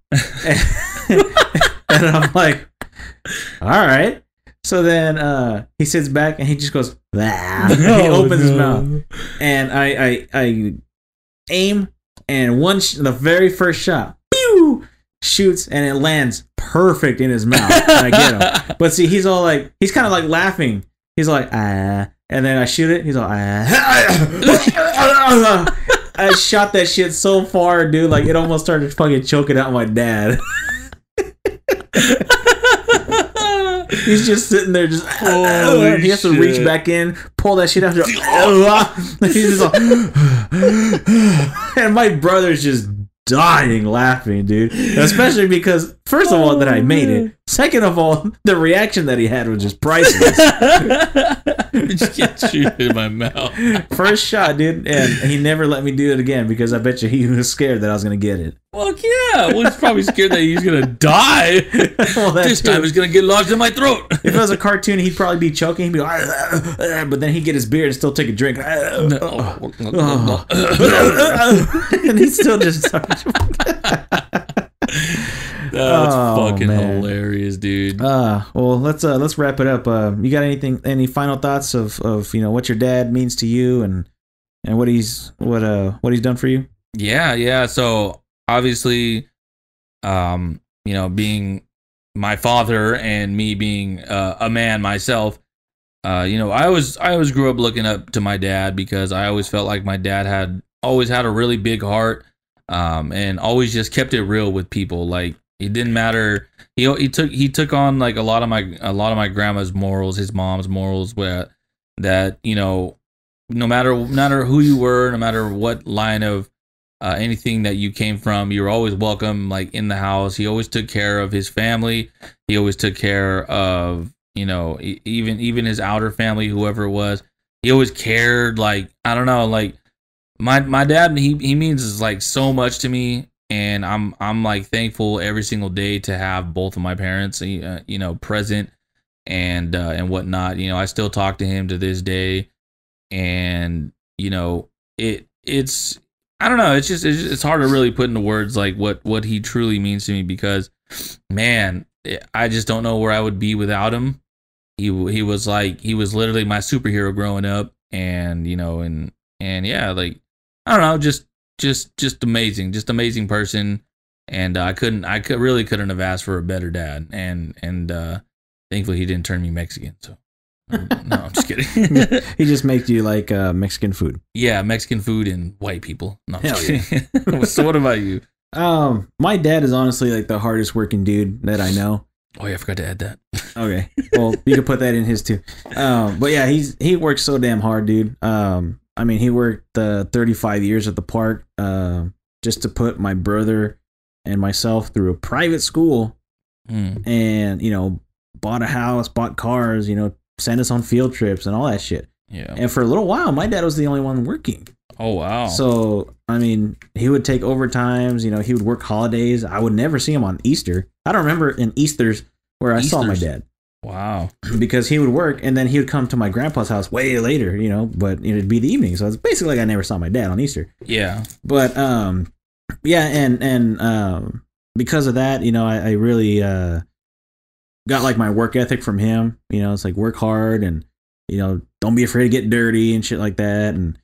And I'm like, "All right." So then he sits back and he just goes, "Ah." He opens his mouth, and I aim, and the very first shot, pew, shoots, and it lands perfect in his mouth. And I get him. But see, he's all like, he's kind of like laughing. He's like, "Ah," and then I shoot it. He's all, "Ah." I shot that shit so far, dude. Like it almost started fucking choking out my dad. He's just sitting there, just he has to reach back in, pull that shit out. He's just and my brother's just dying laughing, dude. Especially because, first of all, that I made it. Second of all, the reaction that he had was just priceless. Just get shoot in my mouth. First shot, dude, and he never let me do it again because I bet you he was scared that I was gonna get it. Fuck yeah! Well, he's probably scared that he's gonna die. Well, this time it's gonna get lodged in my throat. If it was a cartoon, he'd probably be choking. He'd be like, but then he'd get his beer and still take a drink. And he'd still just That's fucking hilarious, dude. Well, let's wrap it up. You got any final thoughts of you know, what your dad means to you and what he's done for you? Yeah. So obviously, you know, being my father and me being a man myself, you know, I always grew up looking up to my dad because I always felt like my dad always had a really big heart, and always just kept it real with people. Like it didn't matter. He took on like a lot of my grandma's morals, his mom's morals, that you know, no matter who you were, no matter what line of anything that you came from, you were always welcome, like in the house. He always took care of his family. He always took care of, you know, even his outer family, whoever it was. He always cared. Like, I don't know, like my dad, he means like so much to me, and I'm like thankful every single day to have both of my parents, you know, present and whatnot. You know, I still talk to him to this day, and you know, it's I don't know, it's hard to really put into words like what he truly means to me, because man, I just don't know where I would be without him. He was literally my superhero growing up, and you know, and yeah, like I don't know, just amazing person, and I really couldn't have asked for a better dad, and thankfully he didn't turn me Mexican. So no, I'm just kidding. He just makes you like Mexican food. Yeah, Mexican food and white people. No, I'm just kidding. So what about you? My dad is honestly like the hardest working dude that I know. Oh yeah, I forgot to add that. Okay, well you can put that in his too. But yeah, he works so damn hard, dude. I mean, he worked 35 years at the park just to put my brother and myself through a private school, and you know, bought a house, bought cars, you know, sent us on field trips and all that shit. Yeah. And for a little while, my dad was the only one working. Oh wow. So I mean, he would take overtimes. You know, he would work holidays. I would never see him on Easter. I don't remember in Easters where I saw my dad. Wow. Because he would work, and then he would come to my grandpa's house way later, you know, but it'd be the evening. So it's basically like I never saw my dad on Easter. Yeah. But yeah, and because of that, you know, I really got like my work ethic from him. You know, it's like work hard, and you know, don't be afraid to get dirty and shit like that. And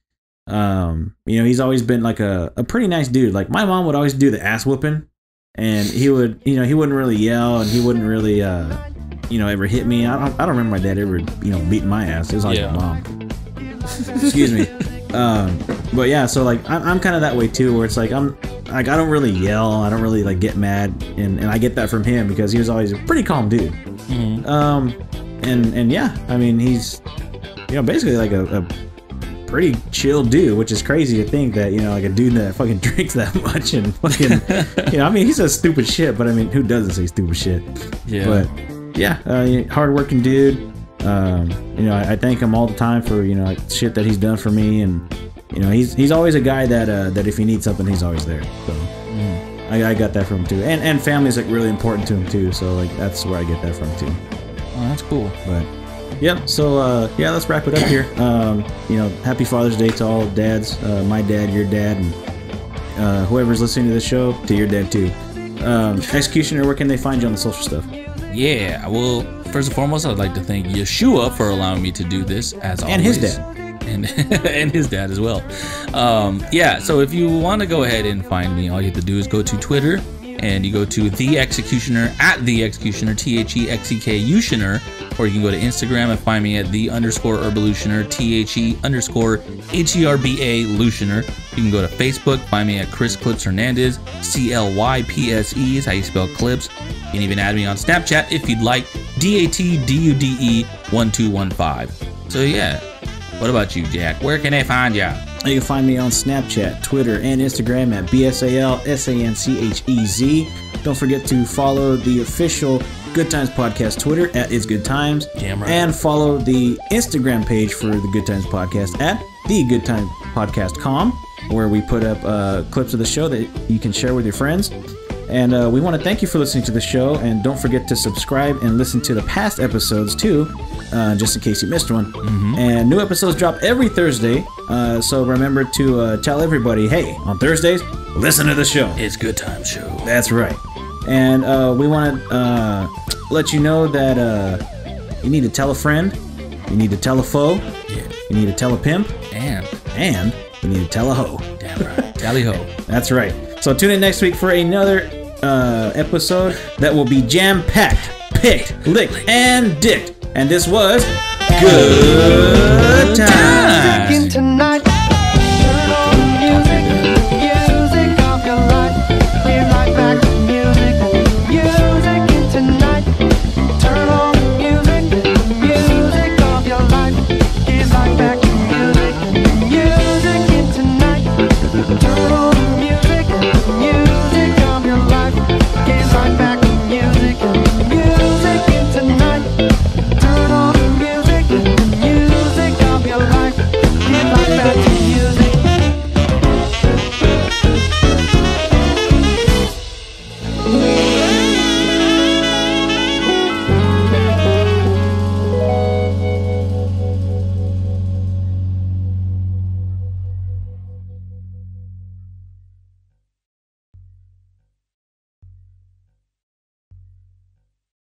you know, he's always been like a pretty nice dude. Like my mom would always do the ass whooping, and he would, you know, he wouldn't really yell, and he wouldn't really you know, ever hit me. I don't remember my dad ever, you know, beating my ass. It was always my mom. Excuse me. But yeah, so like I'm kind of that way too, where it's like I'm like, I don't really yell, I don't really like get mad, and I get that from him because he was always a pretty calm dude. And yeah, I mean, he's, you know, basically like a pretty chill dude, which is crazy to think that, you know, like a dude that fucking drinks that much and fucking, you know, I mean, he says stupid shit, but I mean, who doesn't say stupid shit? Yeah. But yeah, hardworking dude. You know, I thank him all the time for, you know, like, shit that he's done for me, and you know, he's always a guy that if he needs something, he's always there. So I got that from him too, and family's like really important to him too. So like that's where I get that from too. Oh, that's cool. But yeah, so yeah, let's wrap it up here. You know, happy Father's Day to all dads. My dad, your dad, and whoever's listening to this show, to your dad too. Executioner, where can they find you on the social stuff? Yeah, well, first and foremost, I'd like to thank Yeshua for allowing me to do this, as always. And his dad. And his dad as well. Yeah, so if you want to go ahead and find me, all you have to do is go to Twitter, and you go to The Executioner, at The Executioner, THEXEKutioner, or you can go to Instagram and find me at _Herbalutioner, THE_HERBA Lutioner. You can go to Facebook, find me at Chris Clips Hernandez, CLYPSE is how you spell clips. You can even add me on Snapchat if you'd like, DATDUDE1215. So yeah, what about you, Jack? Where can they find ya? You can find me on Snapchat, Twitter, and Instagram at BSALSANCHEZ. Don't forget to follow the official Good Times Podcast Twitter at It's Good Times. Damn right. And follow the Instagram page for the Good Times Podcast at thegoodtimespodcast.com, where we put up clips of the show that you can share with your friends. And we want to thank you for listening to the show, and don't forget to subscribe and listen to the past episodes too, just in case you missed one. And new episodes drop every Thursday, so remember to tell everybody, hey, on Thursdays, listen to the show. It's Good Time Show. That's right. And we want to let you know that you need to tell a friend, you need to tell a foe, you need to tell a pimp, and you need to tell a hoe. Damn right. Tally ho. That's right. So tune in next week for another episode that will be jam-packed, picked, licked, and dicked. And this was Good Times. Tonight.